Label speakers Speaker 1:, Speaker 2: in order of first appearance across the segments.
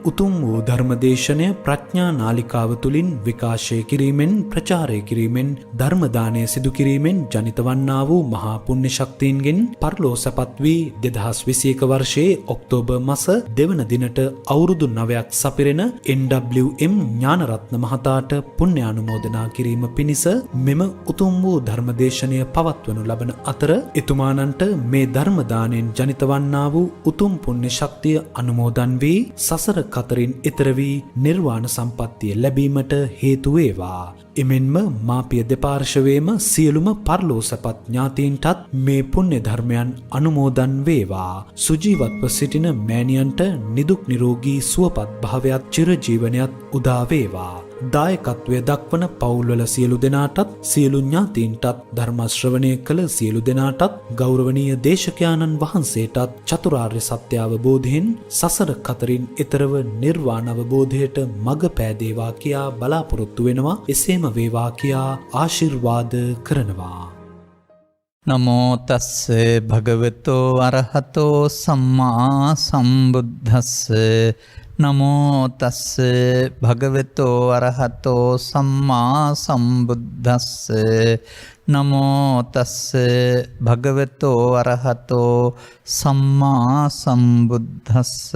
Speaker 1: උතුම් වූ ධර්මදේශනය ප්‍රඥා නාලිකාව තුළින් විකාශය කිරීමෙන් ප්‍රචාරය කිරීමෙන් ධර්මදානය සිදු කිරීමෙන් ජනිත වන්නා වූ මහා පුණ්‍ය ශක්තියින්ගෙන් පරලෝ සැපත් වී 2021 වර්ෂයේ ඔක්තෝබර් මාස දෙවන දිනට අවුරුදු 9ක් සපිරෙන NWM ඥානරත්න මහතාට පුණ්‍යානුමෝදනා කිරීම පිණිස මෙම උතුම් වූ ධර්මදේශනය පවත්වනු ලබන අතර එතුමානන්ට මේ ධර්මදානයෙන් ජනිත වන්නා වූ උතුම් පුණ්‍ය ශක්තිය අනුමෝදන් වී සසර කතරින් ඈතර වී නිර්වාණ සම්පත්තිය ලැබීමට හේතු වේවා. එමෙන්ම මාපිය දෙපාර්ශවයේම සියලුම පරලෝසපත් ඥාතීන්ටත් මේ පුණ්‍ය ධර්මයන් අනුමෝදන් වේවා. සුජීවත්ව සිටින මෑණියන්ට නිදුක් නිරෝගී සුවපත් භාවයත් චිරජීවනයත් උදා වේවා. දායකත්වය දක්වන පවුල්වල සියලු දෙනාටත් සියලු ඥාතීන්ටත් ධර්ම ශ්‍රවණය කළ සියලු දෙනාටත් ගෞරවනීය දේශකයාණන් වහන්සේටත් චතුරාර්ය සත්‍ය අවබෝධයෙන් සසර කතරින් ඈතරව නිර්වාණ අවබෝධයට මඟ පෑදේවා කියා බලාපොරොත්තු වෙනවා. එසේම වේවා කියා ආශිර්වාද කරනවා.
Speaker 2: නමෝ තස්ස භගවතෝ අරහතෝ සම්මා සම්බුද්දස්ස නමෝ තස්ස භගවතෝ අරහතෝ සම්මා සම්බුද්දස්ස නමෝ තස්ස භගවතෝ අරහතෝ සම්මා සම්බුද්දස්ස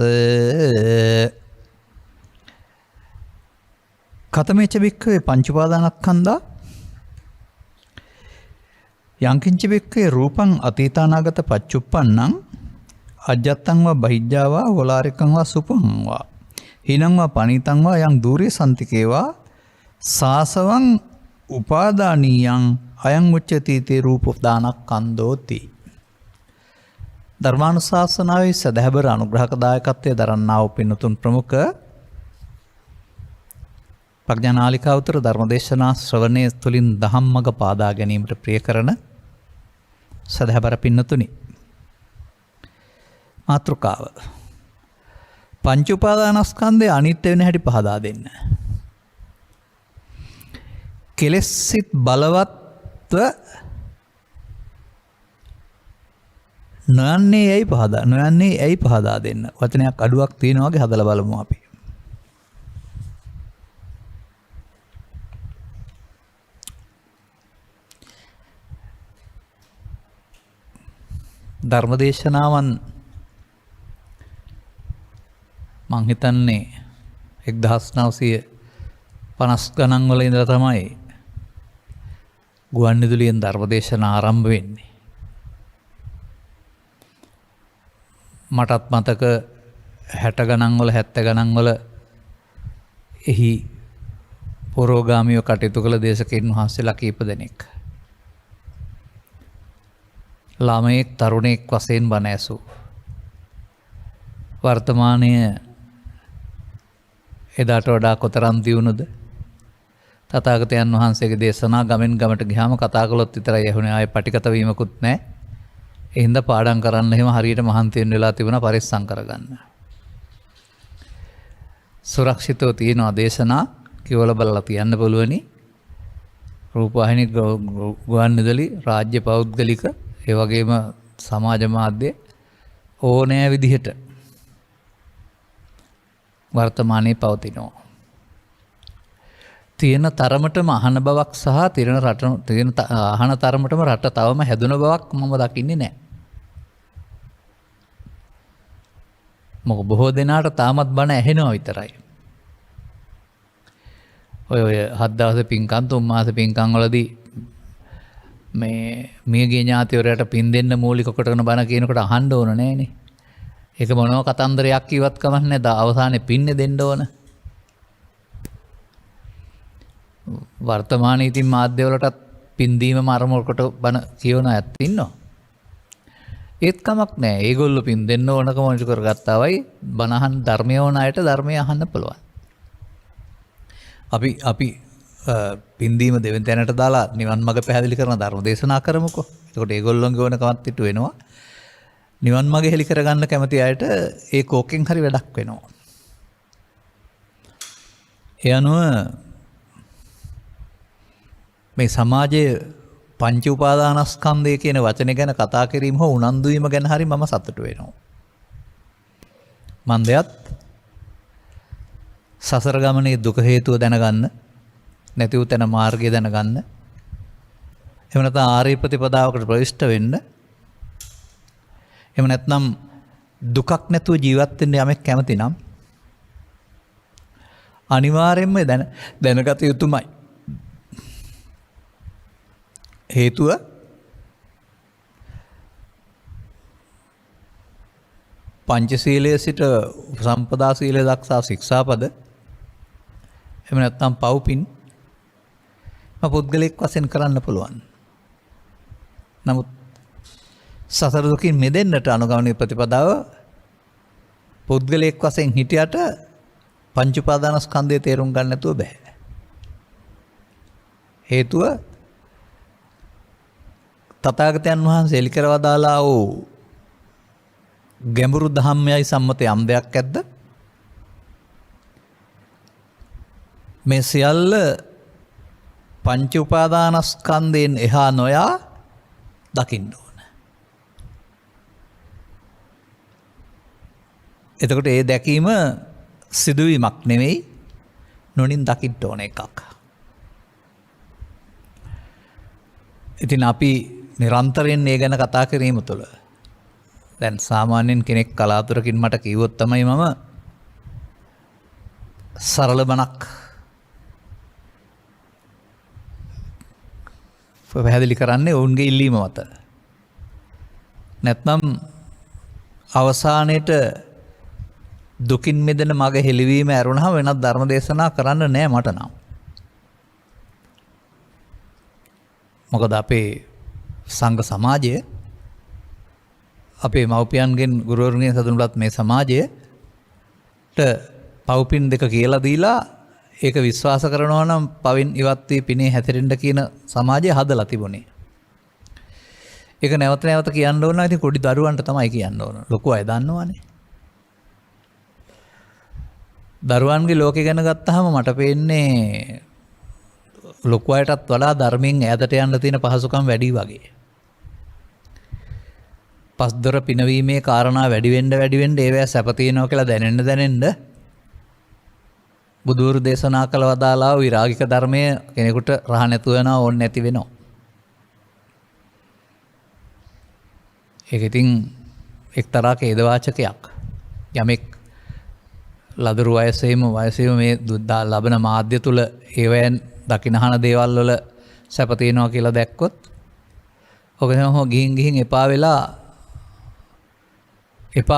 Speaker 2: කතමේච භික්ඛවේ පංච උපාදානස්කන්ධා යංකින්ච භික්ඛවේ රූපං අතීතානාගත පච්චුප්පන්නං අජත්තං වා බහිජ්ජා වා වලාරිකං වා සුපං වා හිනං වා පනීතං වා යං දූරේ සම්තිකේවා සාසවං උපාදානීයං අයං උච්චති තේ රූපෝදානස්කන්ධෝති. ධර්මානුශාසනාවේ සදහබර අනුග්‍රහක දායකත්වයේ දරන්නා වූ පින්තුන් ප්‍රමුඛ ප්‍රඥානාලිකාවතර ධර්මදේශනා ශ්‍රවණයේ තුලින් ධම්මග පාදා ගැනීමට ප්‍රිය කරන සදහබර පින්තුනි, මාතෘකාව පංච උපාදානස්කන්ධය අනිත්‍ය වෙන හැටි පහදා දෙන්න. කෙලෙස් සිත් බලවත්ව නොයන්නේ ඇයි පහදා දෙන්න. වචනයක් අඩුවක් තියෙනවා වගේ හදලා බලමු අපි. ධර්මදේශනාවන් මං හිතන්නේ 1950 ගණන් වල ඉඳලා තමයි ගුවන්විදුලියෙන් ධර්මදේශනා ආරම්භ වෙන්නේ. මටත් මතක 60 ගණන් වල 70 ගණන් වල එහි පොරෝගාමීව කටයුතු කළ දේශකයන් වහන්සේලා කීප දෙනෙක් ළමයෙක් තරුණයෙක් වශයෙන් බණ ඇසූ. වර්තමානයේ එදාට වඩා කොතරම් දියුණුද? තථාගතයන් වහන්සේගේ දේශනා ගමෙන් ගමට ගියාම කතා කළොත් විතරයි ඇහුනේ. ආයේ පටිගත වීමකුත් නැහැ. ඒ හින්දා පාඩම් කරන්න එහෙම හරියට මහන්සි වෙන්න වෙලා තිබුණා පරිස්සම් කරගන්න. සුරක්ෂිතව තියෙනවා දේශනා කියවල බලලා තියන්න පුළුවනි. රූපවාහිනී, ගුවන්විදුලි, රාජ්‍ය පෞද්ගලික, ඒ වගේම සමාජ මාධ්‍ය ඕනෑ විදිහට වර්තමානයේ පවතිනවා. තියෙන තරමටම අහන බවක් සහ අහන තරමටම රට තවම හැදුන බවක් මම දකින්නේ නැහැ. මොකද බොහෝ දෙනාට තාමත් බණ ඇහෙනවා විතරයි. ඔය 7 දවස් පින්කම් 3 මාස පින්කම් වලදී මේ මියගේ ඥාතිවරයාට පින් දෙන්න මූලික කොටගෙන බණ කියනකොට අහන්න ඕන නෑනේ. ඒක මොනව කතන්දරයක් කිව්වත් කමක් නැහැ. අවසානයේ පින්නේ දෙන්න ඕන. වර්තමානයේ ඉතින් මාධ්‍යවලටත් පින් දීමම අරමුණකට බණ කියවන අයත් ඉන්නවා. ඒත් කමක් නැහැ. ඒගොල්ලෝ පින් දෙන්න ඕනකම මොනිට කරගත්තා වයි බණහන් ධර්මය ඕන අයට ධර්මය අහන්න පුළුවන්. අපි පින්දීම දෙවෙනි තැනට දාලා නිවන් මඟ පැහැදිලි කරන ධර්ම දේශනා කරමුකෝ. එතකොට ඒගොල්ලෝගේ ඕනකමත් ඉටු වෙනවා. නිවන් මඟ හෙලි කරගන්න කැමති අයට ඒ කෝකෙන් හරි වැඩක් වෙනවා. ඒ අනුව මේ සමාජයේ පංච උපාදානස්කන්ධය කියන වචනේ ගැන කතා කිරීම හෝ උනන්දු වීම ගැන හරි මම සතුටු වෙනවා. මන්දයත් සසර ගමනේ දුක හේතුව දැනගන්න, නැති වූ තැන මාර්ගය දැනගන්න, එහෙම නැත්නම් ආර්ය ප්‍රතිපදාවකට ප්‍රවිෂ්ඨ වෙන්න, එහෙම නැත්නම් දුකක් නැතුව ජීවත් වෙන්න යමෙක් කැමති නම් අනිවාර්යයෙන්ම දැනගත යුතුමයි. හේතුව පංචශීලයේ සිට උපසම්පදා සීලය දක්වා ශික්ෂාපද, එහෙම නැත්නම් පව්පින් පුද්ගලෙක් වශයෙන් කරන්න පුළුවන්. නමුත් සසර දුකින් මිදෙන්නට අනුගමනීය ප්‍රතිපදාව පුද්ගලයෙක් වශයෙන් හිටියට පංච උපාදානස්කන්ධය තේරුම් ගන්න නැතුව බෑ. හේතුව තථාගතයන් වහන්සේ එලි කරවදාලා වූ ගැඹුරු ධම්මයයි සම්මත යම් දෙයක් ඇද්ද? මේ සියල්ල පංච උපාදානස්කන්ධයෙන් එහා නොයා දකින්න ඕන. එතකොට ඒ දැකීම සිදුවීමක් නෙවෙයි, නොනින් දකින්න ඕන එකක්. ඉතින් අපි නිරන්තරයෙන් මේ ගැන කතා කිරීම තුළ දැන් සාමාන්‍යයෙන් කෙනෙක් කලාතුරකින් මට කිව්වොත් තමයි මම සරල බණක් පැහැදිලි කරන්නේ ඔවුන්ගේ ඉල්ලීම මත. නැත්නම් අවසානයේට දුකින් මිදෙන මග හෙළිවීම ඇරුණාම වෙනත් ධර්ම දේශනා කරන්න නෑ මට නම්. මොකද අපේ සංඝ සමාජය, අපේ මව්පියන්ගෙන් ගුරුවරුන්ගෙන් සතුටුපත් මේ සමාජයට පව්පින් දෙක කියලා දීලා ඒක විශ්වාස කරනවා නම් පවින් ඉවත් වී පිනේ හැතෙරෙන්න කියන සමාජය හදලා තිබුණේ. ඒක නැවත නැවත කියන්න ඕන. ඉතින් පොඩි දරුවන්ට තමයි කියන්න ඕන. ලොකු අය දන්නවනේ. දරුවන්ගේ ලෝකේ ගැන ගත්තාම මට පේන්නේ ලොකු අයටත් වඩා ධර්මයෙන් ඈතට යන්න තියෙන පහසුකම් වැඩි වගේ. පස්දොර පිනවීමේ කාරණා වැඩි වෙන්න ඒවැ සැප තියෙනවා කියලා දැනෙන්න බුදුවරු දේශනා කළ වදාලා විරාගික ධර්මය කෙනෙකුට රහ නැතුව යනවා, ඕන නැති වෙනවා. ඒක ඉතින් එක්තරා ඛේදවාචකයක්. යමෙක් ලදරු වයසේම මේ ලබන මාධ්‍ය තුල ඒවෙන් දකින්නහන දේවල් වල සැප තියෙනවා කියලා දැක්කොත් ඔක ගිහින් එපා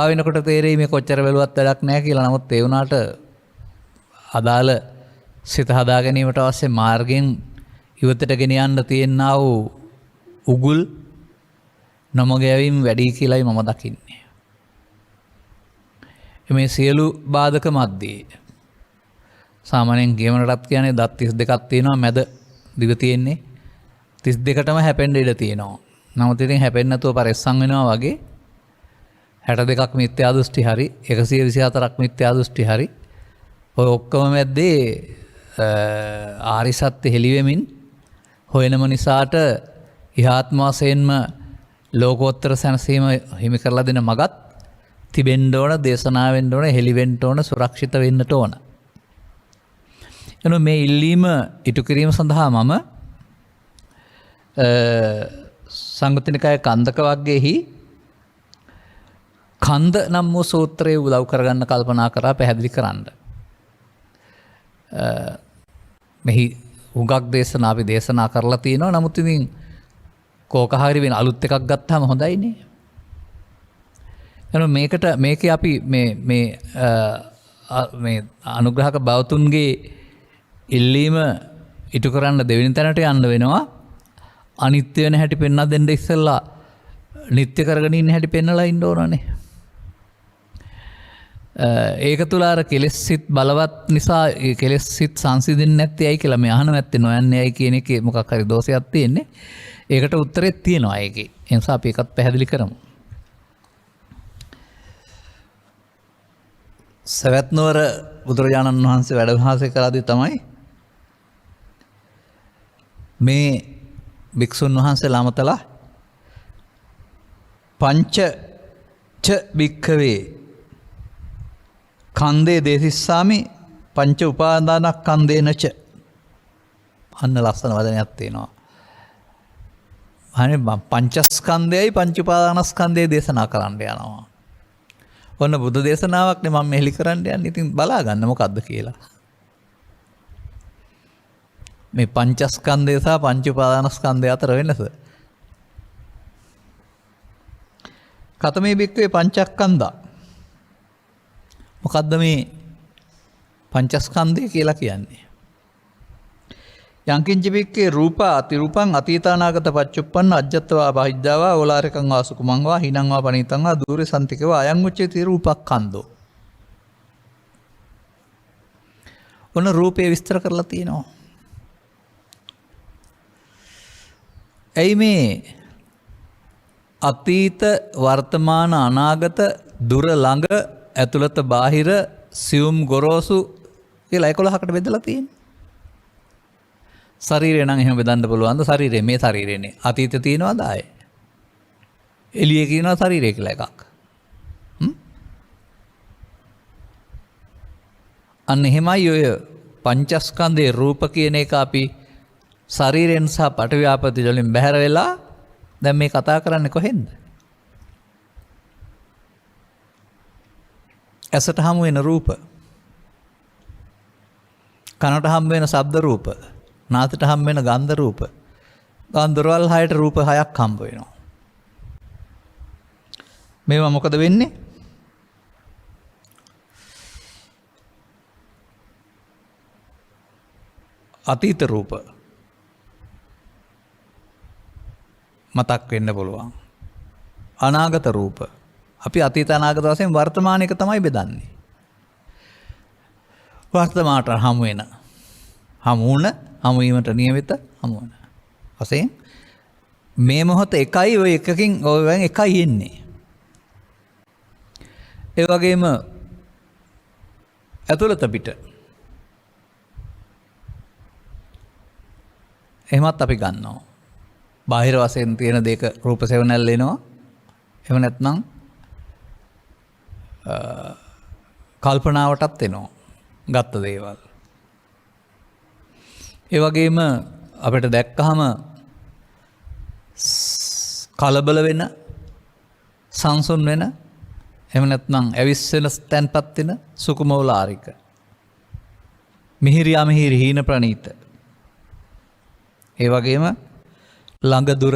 Speaker 2: වෙනකොට තේරෙයි මේ කොච්චර වෙලුවත් වැඩක් නැහැ කියලා. නමුත් ඒ වුණාට අදාළ සිත හදා ගැනීමට අවශ්‍ය මාර්ගයෙන් ඉවතට ගෙන යන්න තියෙනා වූ උගුල් නොමග යැවීම වැඩි කියලායි මම දකින්නේ. මේ සියලු බාධක මැද්දේ සාමාන්‍යයෙන් ගේමනටත් කියන්නේ දත් 32ක් තියෙනවා, මැද දිව තියෙන්නේ 32ටම හැපෙන්න ඉඩ තියෙනවා. නමුත් ඉතින් හැපෙන්නේ නැතුව පරිස්සම් වෙනවා වගේ 62ක් මිත්‍යා දෘෂ්ටි හරි 124ක් මිත්‍යා දෘෂ්ටි හරි ඔය ඔක්කොම මැද්දේ ආරි සත්‍ය හෙළි වෙමින් හොයනම නිසාට ඉහාත්ම වශයෙන්ම ලෝකෝත්තර සැනසීම හිමි කරලා දෙන මගත් තිබෙන්න ඕන, දේශනා වෙන්න ඕන, හෙළි වෙන්න ඕන, සුරක්ෂිත වෙන්නට ඕන. එනෝ මේ ඉල්ලීම ඉටු කිරීම සඳහා මම සංගතනිකාය කන්දක වර්ගයේහි කන්ද නම් වූ සූත්‍රයේ උදව් කරගන්න කල්පනා කරා පැහැදිලි කරන්න. මෙහි උගක් දේශනා අපි දේශනා කරලා තියෙනවා. නමුත් ඉතින් කෝක හරි වෙන අලුත් එකක් ගත්තාම හොඳයිනේ. එනෝ මේකේ අපි මේ අනුග්‍රහක බවතුන්ගේ ඉල්ලීම ඉටු කරන්න දෙවෙනි තැනට යන්න වෙනවා. අනිත්‍ය වෙන හැටි පෙන්වා දෙන්න ඉස්සෙල්ලා නිත්‍ය කරගෙන ඉන්න හැටි පෙන්වලා ඉන්න ඕනනේ. ඒක තුල අර කෙලෙස් සිත් බලවත් නිසා ඒ කෙලෙස් සිත් සංසිඳෙන්නේ නැත්තේ ඇයි කියලා මේ අහන නැත්තේ නොයන්නේ ඇයි කියන එකේ මොකක් හරි දෝෂයක් තියෙන්නේ. ඒකට උත්තරේ තියෙනවා ඒකේ. ඒ නිසා අපි ඒකත් පැහැදිලි කරමු. සවැත් නුවර බුදුරජාණන් වහන්සේ වැඩ වාසය කරද්දී තමයි මේ භික්ෂුන් වහන්සේලා අමතලා පංච ච භික්ඛවේ කන්දේ දේසිස්සාමි පංච උපාදානස්කන්ධේනච අන්න ලස්සන වදනයක් තියෙනවා. අනේ පංචස්කන්ධයයි පංච උපාදානස්කන්ධය දේශනා කරන්න යනවා. ඔන්න බුදු දේශනාවක් නේ මම මෙහෙලි කරන්න යන්නේ. ඉතින් බලා ගන්න මොකද්ද කියලා. මේ පංචස්කන්ධය සහ පංච උපාදානස්කන්ධය අතර වෙනස. කතමේ බික්කවේ පංචස්කන්ධා. මොකද්ද මේ පංචස්කන්ධය කියලා කියන්නේ? යංකින්ච බික්කේ රූපා අතිරූපං අතීතානාගත පච්චුප්පන්න අජ්ජත්වා බහිද්ධාවා ඕලාරිකං වා සුකුමං වා හිනං වා පනීතං වා දූරේ සම්තිකව අයං උච්චේති රූපක්ඛන්தோ. ඔන්න රූපේ විස්තර කරලා තියෙනවා. එයි මේ අතීත වර්තමාන අනාගත දුර ළඟ ඇතුළත බාහිර සියුම් ගොරෝසු කියලා 11කට බෙදලා තියෙනවා. ශරීරය නම් එහෙම බෙදන්න පුළුවන්ද? ශරීරය මේ ශරීරයනේ. අතීත තියෙනවද ආයේ? එළියේ කියනවා ශරීරය කියලා එකක්. අන්න එහෙමයි ඔය පංචස්කන්ධේ රූප කියන එක අපි ශරීරයෙන් සහ පඨවි ආපති වලින් බැහැර වෙලා දැන් මේ කතා කරන්නේ කොහෙන්ද? ඇසට හමු වෙන රූප, කනට හමු වෙන ශබ්ද රූප, නාසයට හම් වෙන ගන්ධ රූප. ගන්ධරවල් 6ට රූප 6ක් හම්බ වෙනවා. මේවා මොකද වෙන්නේ? අතීත රූප මතක් වෙන්න පුළුවන්. අනාගත රූප. අපි අතීත අනාගත වශයෙන් වර්තමාන එක තමයි බෙදන්නේ. වර්තමානට හමු වෙන හමුවීමට නියමිත හමුවන වශයෙන් මේ මොහොත එකයි ඔය එකකින් ඔයෙන් එකයි එන්නේ. ඒ වගේම ඇතුළත පිට එහෙමත් අපි ගන්නවා. බාහිර වශයෙන් තියෙන දෙක රූප සෙවණැල්ල එනවා. එහෙම නැත්නම් කල්පනාවටත් එනවා ගත්ත දේවල්. ඒ වගේම අපිට දැක්කහම කලබල වෙන, සංසුන් වෙන, එහෙම නැත්නම් ඇවිස්සෙන තැන්පත් වෙන සුකුමෝලාරික. මිහිරි අමිහිරි හීන ප්‍රනීත. ඒ වගේම ළඟ දුර.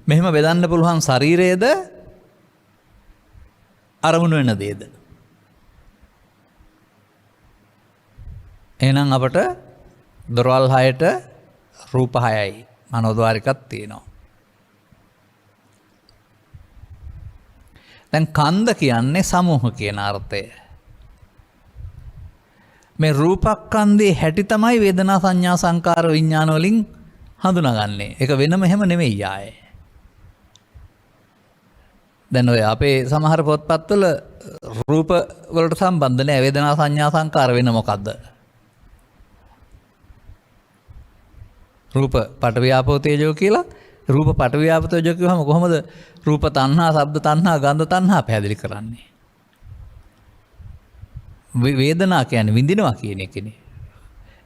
Speaker 2: මෙහෙම බෙදන්න පුළුවන් ශරීරයේද අරමුණු වෙන දේද? එහෙනම් අපට දොරවල් 6ට රූප 6යි මනෝද්වාරිකක් තියෙනවා. දැන් කන්ද කියන්නේ සමූහ කියන අර්ථය. මේ රූපස්කන්ධේ හැටි තමයි වේදනා සංඥා සංකාර විඥාන වලින් හඳුනාගන්නේ. ඒක වෙනම එහෙම නෙමෙයි ආයේ. දැන් ඔය අපේ සමහර පොත්පත්වල රූප වලට සම්බන්ධ නැහැ වේදනා සංඥා සංකාර වෙන මොකද්ද? රූප පඨවි ආපෝ තේජෝ කියලා රූප පඨවි ආපෝ තේජෝ කියවම කොහොමද රූප තණ්හා, ශබ්ද තණ්හා, ගන්ධ තණ්හා පැහැදිලි කරන්නේ? වේදනා කියන්නේ විඳිනවා කියන එකනේ.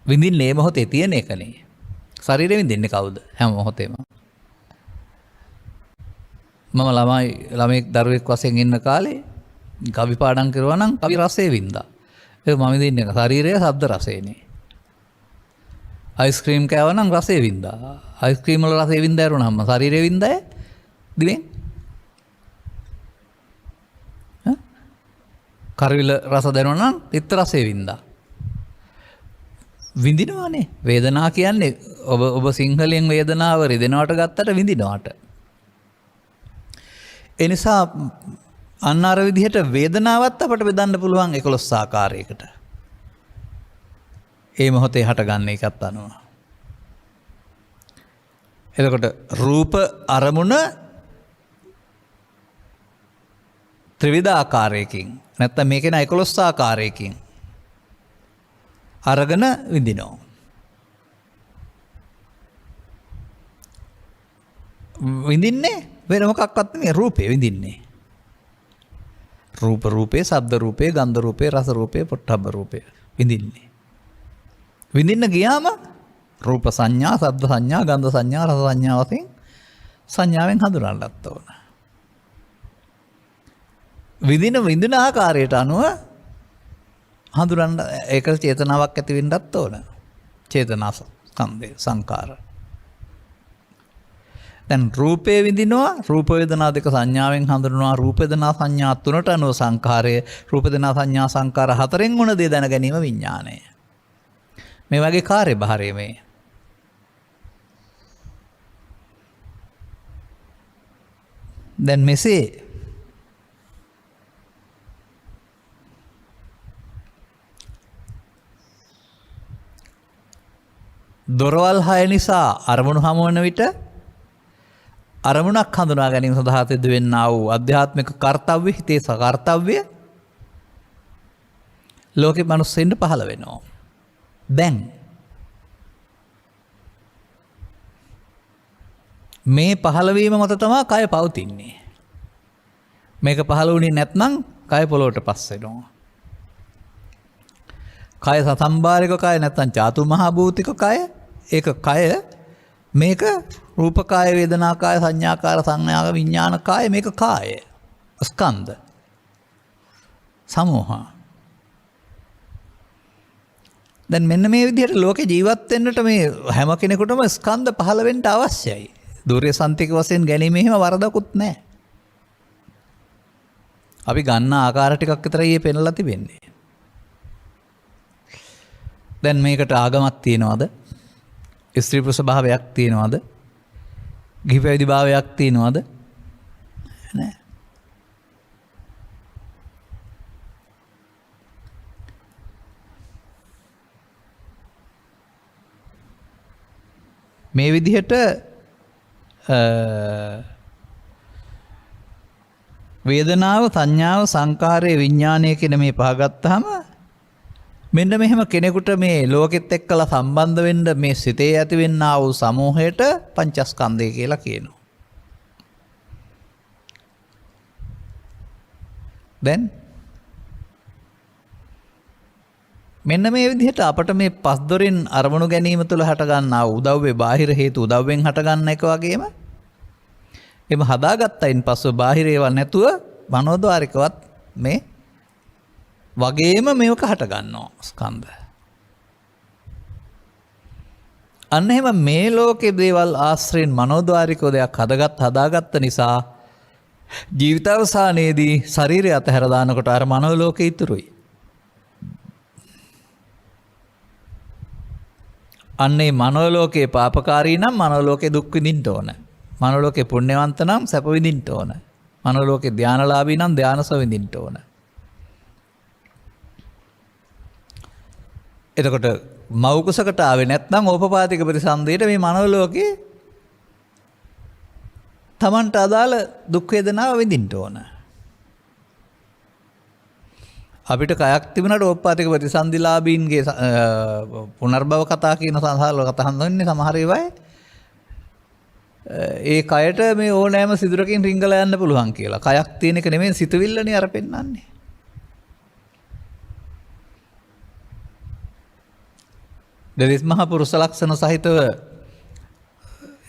Speaker 2: විඳින්නේ මේ මොහොතේ තියෙන එකනේ. ශරීරෙ විඳින්නේ කවුද? හැම මොහොතේම. මම ළමෙක් දරුවෙක් වශයෙන් ඉන්න කාලේ කවි පාඩම් කරුවා නම් කවි රසය වින්දා. ඒක මම විඳින්නේ ශරීරයේ ශබ්ද රසයනේ. අයිස්ක්‍රීම් කෑවා නම් රසය වින්දා. අයිස්ක්‍රීම් වල රසය වින්දා යරුණාම ශරීරය වින්දාය දිවෙන්. කරවිල රස දැනුණා නම් තිත්ත රසය වින්දා. විඳිනවානේ. වේදනා කියන්නේ ඔබ සිංහලෙන් වේදනාව රිදෙනවට ගත්තට විඳිනවට. ඒ නිසා අන්න අර විදිහට වේදනාවත් අපට බෙදන්න පුළුවන් 11 ආකාරයකට. ඒ මොහොතේ හටගන්න එකත් අනුව. එතකොට රූප අරමුණ ත්‍රිවිධ ආකාරයකින් නැත්නම් මේකේ න 11 ආකාරයකින් අරගෙන විඳිනවා. විඳින්නේ වෙන මොකක්වත් නෙමෙයි රූපේ විඳින්නේ. රූප රූපේ, ශබ්ද රූපේ, ගන්ධ රූපේ, රස රූපේ, පොට්ටබ්බ රූපේ විඳින්නේ. විඳින්න ගියාම රූප සංඥා, ශබ්ද සංඥා, ගන්ධ සංඥා, රස සංඥා වශයෙන් සංඥාවෙන් හඳුනන්නත් ඕන. විඳින ආකාරයට අනුව හඳුනන්න ඒකට චේතනාවක් ඇති වෙන්නත් ඕන. චේතනා ස්කන්ධය, සංකාර. දැන් රූපේ විඳිනවා, රූප වේදනා දෙක සංඥාවෙන් හඳුනනවා. රූප වේදනා සංඥා තුනට අනුව සංඛාරය, රූප වේදනා සංඥා සංකාර හතරෙන් මොන දේ දැන ගැනීම විඥානය. මේ වගේ කාර්යභාරය මේ. දැන් මෙසේ දොරවල් 6 නිසා අරමුණු හමුවන විට අරමුණක් හඳුනා ගැනීම සඳහා සිදු වෙන්නා වූ අධ්‍යාත්මික කාර්යව්‍ය, හිතේ සකාර්යව්‍ය ලෝකේ මිනිස්සුන්ට පහළ වෙනවා. දැන් මේ පහළවීම මත තමයි කය පවතින්නේ. මේක පහළ වුණේ නැත්නම් කය පොළොවට පස් වෙනවා. කය සසම්බාරික කය නැත්නම් චාතු මහා භූතික කය. ඒක කය මේක රූප කාය, වේදනා කාය, සංඥාකාර, සංඥාක, විඥාන කාය. මේක කාය ස්කන්ධ සමූහ. දැන් මෙන්න මේ විදිහට ලෝකේ ජීවත් වෙන්නට මේ හැම කෙනෙකුටම ස්කන්ධ පහළ වෙන්න අවශ්‍යයි. දුර්ය සන්තික වශයෙන් ගැනීම එහෙම වරදකුත් නැහැ. අපි ගන්න ආකාර ටිකක් විතරයි මේ පෙන්ලා තිබෙන්නේ. දැන් මේකට ආගමක් තියනවද? ස්ත්‍රී පුරුෂ භාවයක් තියනවද? ගිහි පැවිදි භාවයක් තියනවද? නැහැ. මේ විදිහට වේදනාව, සංඥාව, සංකාරය, විඥානය කියන මේ පහ ගත්තාම මෙන්න මෙහෙම කෙනෙකුට මේ ලෝකෙත් එක්කලා සම්බන්ධ වෙන්න මේ සිතේ ඇතිවෙනා වූ සමූහයට පංචස්කන්ධය කියලා කියනවා. දැන් මෙන්න මේ විදිහට අපට මේ පස් දොරින් අරමුණු ගැනීම තුළ හට ගන්නා උදව්වේ බාහිර හේතු උදව්වෙන් හට ගන්න එක වගේම එම හදාගත්තයින් පස්සෙ බාහිර ඒවා නැතුව මනෝද්වාරිකවත් මේ වගේම මේක හට ගන්නවා ස්කන්ධ. අන්න එහෙම මේ ලෝකේ දේවල් ආශ්‍රයෙන් මනෝද්වාරිකව දෙයක් හදාගත්ත නිසා ජීවිතාවසානයේදී ශරීරය අතහැර දානකොට අර මනෝලෝකේ ඉතුරුයි. අන්නේ මනෝලෝකේ පාපකාරී නම් මනෝලෝකේ දුක් විඳින්න ඕන. මනෝලෝකේ පුණ්‍යවන්ත නම් සැප විඳින්න ඕන. මනෝලෝකේ ධානලාභී නම් ධානස විඳින්න ඕන. එතකොට මෞකුසකට ආවේ නැත්නම් ඕපපාතික ප්‍රතිසන්දියට මේ මනෝලෝකේ තමන්ට අදාළ දුක් වේදනාව විඳින්න ඕන. අපිට කයක් තිබුණාට ඕපපාතික ප්‍රතිසන්දිලාභීන්ගේ පුනර්භව කතා කියන සංසාරවල කතා හඳුන්වන්නේ සමහර ඒවායි ඒ කයට මේ ඕනෑම සිදුරකින් රිංගලා යන්න පුළුවන් කියලා. කයක් තියෙන එක නෙමෙයි සිතුවිල්ලනේ අර පෙන්නන්නේ. දෙවිස් මහ පුරුෂ ලක්ෂණ සහිතව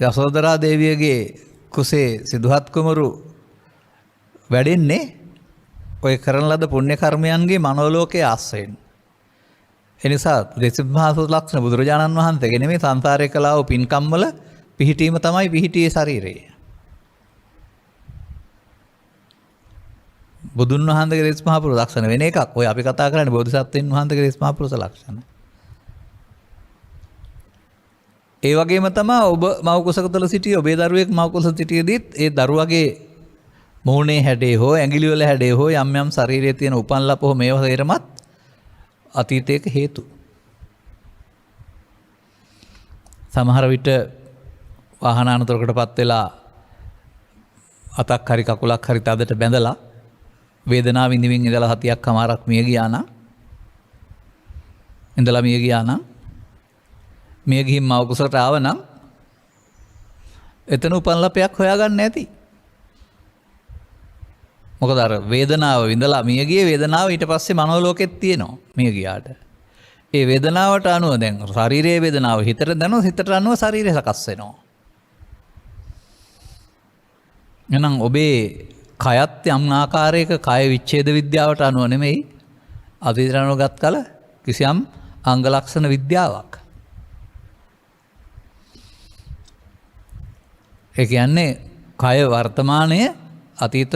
Speaker 2: යසෝදරා දේවියගේ කුසේ සිදුහත් කුමරු වැඩෙන්නේ ඔය කරන ලද පුණ්‍ය කර්මයන්ගේ මනෝලෝකයේ ආශ්‍රයෙන්. ඒ නිසා දෙවිස් මහ පුරුෂ ලක්ෂණ බුදුරජාණන් වහන්සේගේ නෙමෙයි සංසාරේ කළා වූ පින්කම් වල පිහිටීම තමයි පිහිටියේ ශරීරය. බුදුන් වහන්සේගේ දෙවිස් මහ පුරුෂ ලක්ෂණ වෙන එකක්. ඔය අපි කතා කරන්නේ බෝධිසත්වයන් වහන්සේගේ දෙවිස් මහ පුරුෂ ලක්ෂණ. ඒ වගේම තමයි ඔබ මව කුසක තුළ සිටියේ ඔබේ දරුවෙක් මව කුස සිටියේදීත් ඒ දරුවගේ මූණේ හැඩේ හෝ ඇඟිලි වල හැඩේ හෝ යම් යම් ශරීරයේ තියෙන උපන් ලපෝ මේවා හේරමත් අතීතයක හේතු. සමහර විට වාහන අනතුරකටපත් වෙලා අතක් හරි කකුලක් හරි තදට බැඳලා වේදනාව විඳින්මින් ඉඳලා හතියක් කමාරක් මිය ගියා නම් මිය ගිහින් මව කුසට ආව නම් එතන උපන් ලපයක් හොයාගන්න ඇති. මොකද අර වේදනාව විඳලා මිය ගියේ වේදනාව ඊට පස්සේ මනෝලෝකෙත් තියෙනවා මිය ගියාට. ඒ වේදනාවට අනුව දැන් ශරීරයේ වේදනාව හිතට දැනුනොත් හිතට අනුව ශරීරය සකස් වෙනවා. එහෙනම් ඔබේ කයත් යම් ආකාරයක කය විච්ඡේද විද්‍යාවට අනුව නෙමෙයි අතීතයට අනුව ගත් කල කිසියම් අංග ලක්ෂණ විද්‍යාවක්. ඒ කියන්නේ කය වර්තමානයේ අතීත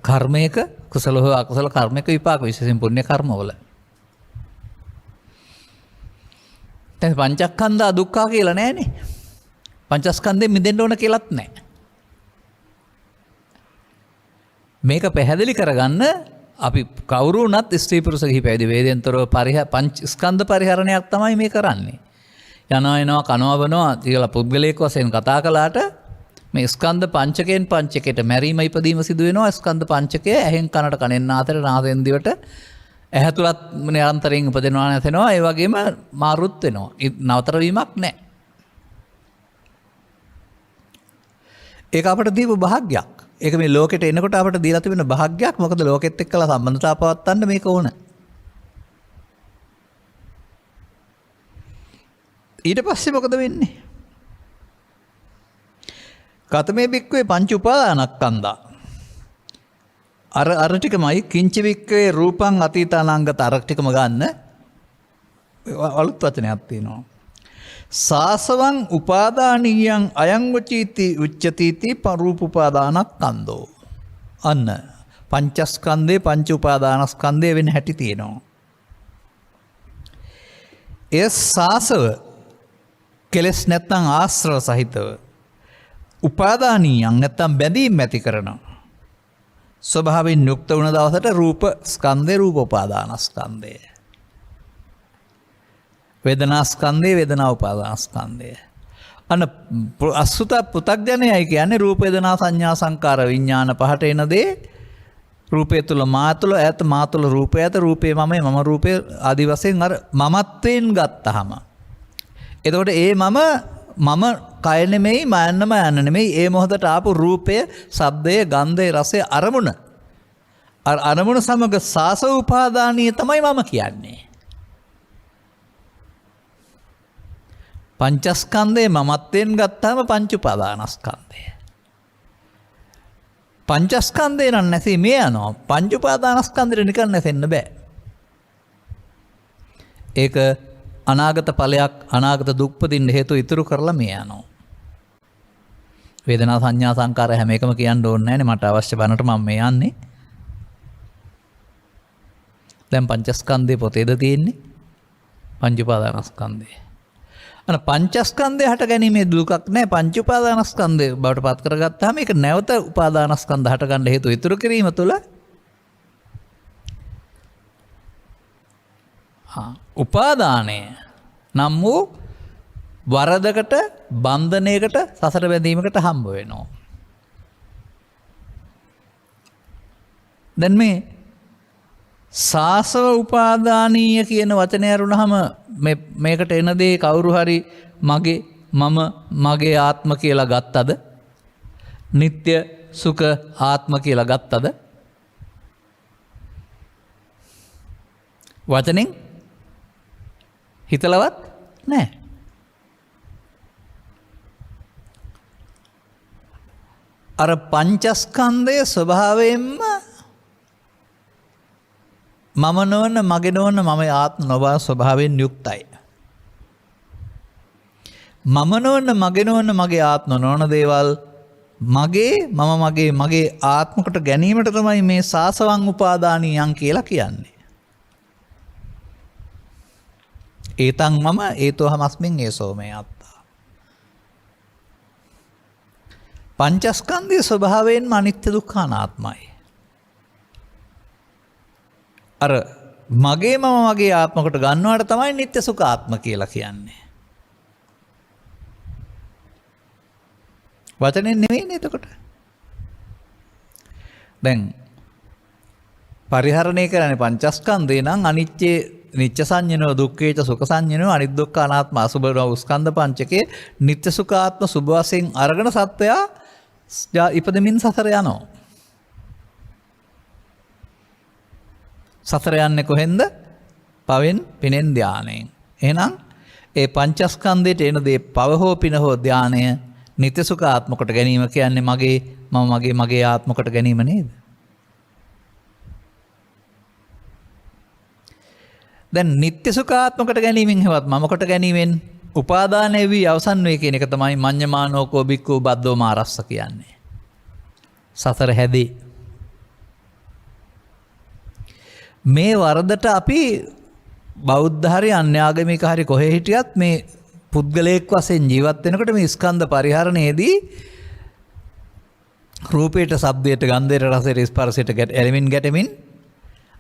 Speaker 2: කර්මයක කුසල හෝ අකුසල කර්මයක විපාක විශේෂයෙන් පුණ්‍ය කර්මවල. දැන් පංචස්කන්ධ දුක්ඛ කියලා නෑනේ. පංචස්කන්ධයෙන් මිදෙන්න ඕන කියලාත් නෑ. මේක පැහැදිලි කරගන්න අපි කවුරු වුණත් ස්ත්‍රී පුරුෂ කිහි පැවිදි වේදෙන්තරව පංච ස්කන්ධ පරිහරණයක් තමයි මේ කරන්නේ. යනවා එනවා කනවා බනවා කියලා පුද්ගලයෙක් වශයෙන් කතා කළාට මේ ස්කන්ධ පංචකයෙන් පංචකයට මැරීම ඉපදීම සිදු වෙනවා. ස්කන්ධ පංචකය ඇහෙන් කනට කනෙන් නාසයට නාසයෙන් දිවට ඇහැ තුලත් නිරන්තරයෙන් උපදිනවා නැතෙනවා. ඒ වගේම මාරුත් වෙනවා. නවතර වීමක් නැහැ. ඒක අපට දීපු භාග්යක්. ඒක මේ ලෝකෙට එනකොට අපට දීලා තිබෙන භාග්යක්. මොකද ලෝකෙත් එක්කලා සම්බන්ධතාව පවත්වන්න මේක ඕන. ඊට පස්සේ මොකද වෙන්නේ? කතමේ බික්කවේ පංච උපාදානස්කන්ධා. අර ටිකමයි කිංච බික්කවේ රූපං අතීතානාංගත අර ටිකම ගන්න. අලුත් වචනයක් තියෙනවා. සාසවං උපාදානීයං අයං වචීති උච්චතිති පරූප උපාදානස්කන්ධෝ. අන්න පංචස්කන්ධේ පංච උපාදානස්කන්ධය වෙන හැටි තියෙනවා. ඒ සාසව කෙලස් නැත්නම් ආශ්‍රව සහිතව උපාදානීයන් නැත්නම් බැඳීම් ඇති කරනවා. ස්වභාවයෙන් යුක්ත වුණ දවසට රූප ස්කන්ධේ රූප උපාදානස්කන්ධය. වේදනා ස්කන්ධේ වේදනා උපාදානස්කන්ධය. අන්න අසුත පෘථග්ජනයයි කියන්නේ රූප වේදනා සංඥා සංකාර විඥාන පහට එන දේ රූපය තුල මා තුල ඈත මා තුල රූපය ඈත රූපේ මම රූපේ ආදි වශයෙන් අර මමත්වයෙන් ගත්තාම එතකොට ඒ මම කය නෙමෙයි මාන්න නෙමෙයි ඒ මොහොතට ආපු රූපය, ශබ්දය, ගන්ධය, රසය අරමුණ. අරමුණ සමග සාස උපාදානීය තමයි මම කියන්නේ. පංචස්කන්ධේ මමත්වයෙන් ගත්තාම පංච උපාදානස්කන්ධය. පංචස්කන්ධේ නම් නැති මේ යනවා. පංච උපාදානස්කන්ධෙට නිකන් නැසෙන්න බෑ. ඒක අනාගත ඵලයක් අනාගත දුක්පදින්න හේතු ඉතුරු කරලා මේ යනවා. වේදනා සංඥා සංකාර හැම එකම කියන්න ඕනේ නැහැනේ. මට අවශ්‍ය බණට මම මේ යන්නේ. දැන් පංචස්කන්ධේ පොතේද තියෙන්නේ? පංච උපාදානස්කන්ධය. අන පංචස්කන්ධය හට ගැනීමේ දුකක් නැහැ. පංච උපාදානස්කන්ධය බවට පත් කරගත්තාම ඒක නැවත උපාදානස්කන්ධ හට ගන්න හේතු ඉතුරු කිරීම තුළ උපාදානය නම් වූ වරදකට බන්ධනයකට සසර බැඳීමකට හම්බ වෙනවා. දැන් මේ සාසව උපාදානීය කියන වචනය අරුණහම මේකට එන දේ කවුරු හරි මගේ මම මගේ ආත්ම කියලා ගත්තද? නিত্য සුඛ ආත්ම කියලා ගත්තද? වචනෙන් හිතලවත් නැහැ. අර පංචස්කන්ධයේ ස්වභාවයෙන්ම මම නොවන මගේ නොවන මම ආත්ම නොබව ස්වභාවයෙන් යුක්තයි. මම නොවන මගේ නොවන මගේ ආත්ම නොවන දේවල් මගේ මගේ ආත්මකට ගැනීමට තමයි මේ සාසවං උපාදානීයන් කියලා කියන්නේ. ඒතං මම ඒතෝහමස්මින් ඒසෝ මේ අත්තා. පංචස්කන්ධයේ ස්වභාවයෙන්ම අනිත්‍ය දුක්ඛ අනාත්මයි. අර මගේ මගේ ආත්මකට ගන්නවට තමයි නිත්‍ය සුඛ ආත්ම කියලා කියන්නේ. වචනෙන් නෙවෙයිනේ එතකොට. දැන් පරිහරණය කරන්නේ පංචස්කන්ධේ නම් අනිත්‍ය නිත්‍ය සංඥනෝ දුක්ඛේච සුඛ සංඥනෝ අනිත් දුක්ඛ අනාත්ම අසුබ ස්කන්ධ පංචකේ නිත්‍ය සුඛ ආත්ම සුභ වශයෙන් අරගෙන සත්වයා ඉපදෙමින් සසර යනවා. සතර යන්නේ කොහෙන්ද? පවෙන්, පිනෙන්, ධානයෙන්. එහෙනම් ඒ පංචස්කන්ධයට එන දේ පව හෝ පින හෝ ධානය නිත්‍ය සුඛ ආත්ම කොට ගැනීම කියන්නේ මගේ ආත්ම කොට ගැනීම නේද? දැන් නිත්‍ය සුඛ ආත්ම කොට ගැනීමෙන් හෙවත් මම කොට ගැනීමෙන් උපාදානය වී අවසන් වේ කියන එක තමයි මඤ්ඤමානෝකෝ බික්ඛු බද්දෝ මාරස්ස කියන්නේ. සසර හැදී. මේ වරදට අපි බෞද්ධ හරි අන්‍යාගමික හරි කොහේ හිටියත් මේ පුද්ගලයෙක් වශයෙන් ජීවත් වෙනකොට මේ ස්කන්ධ පරිහරණයේදී රූපයට, ශබ්දයට, ගන්ධයට, රසයට, ස්පර්ශයට ඇලෙමින් ගැටෙමින්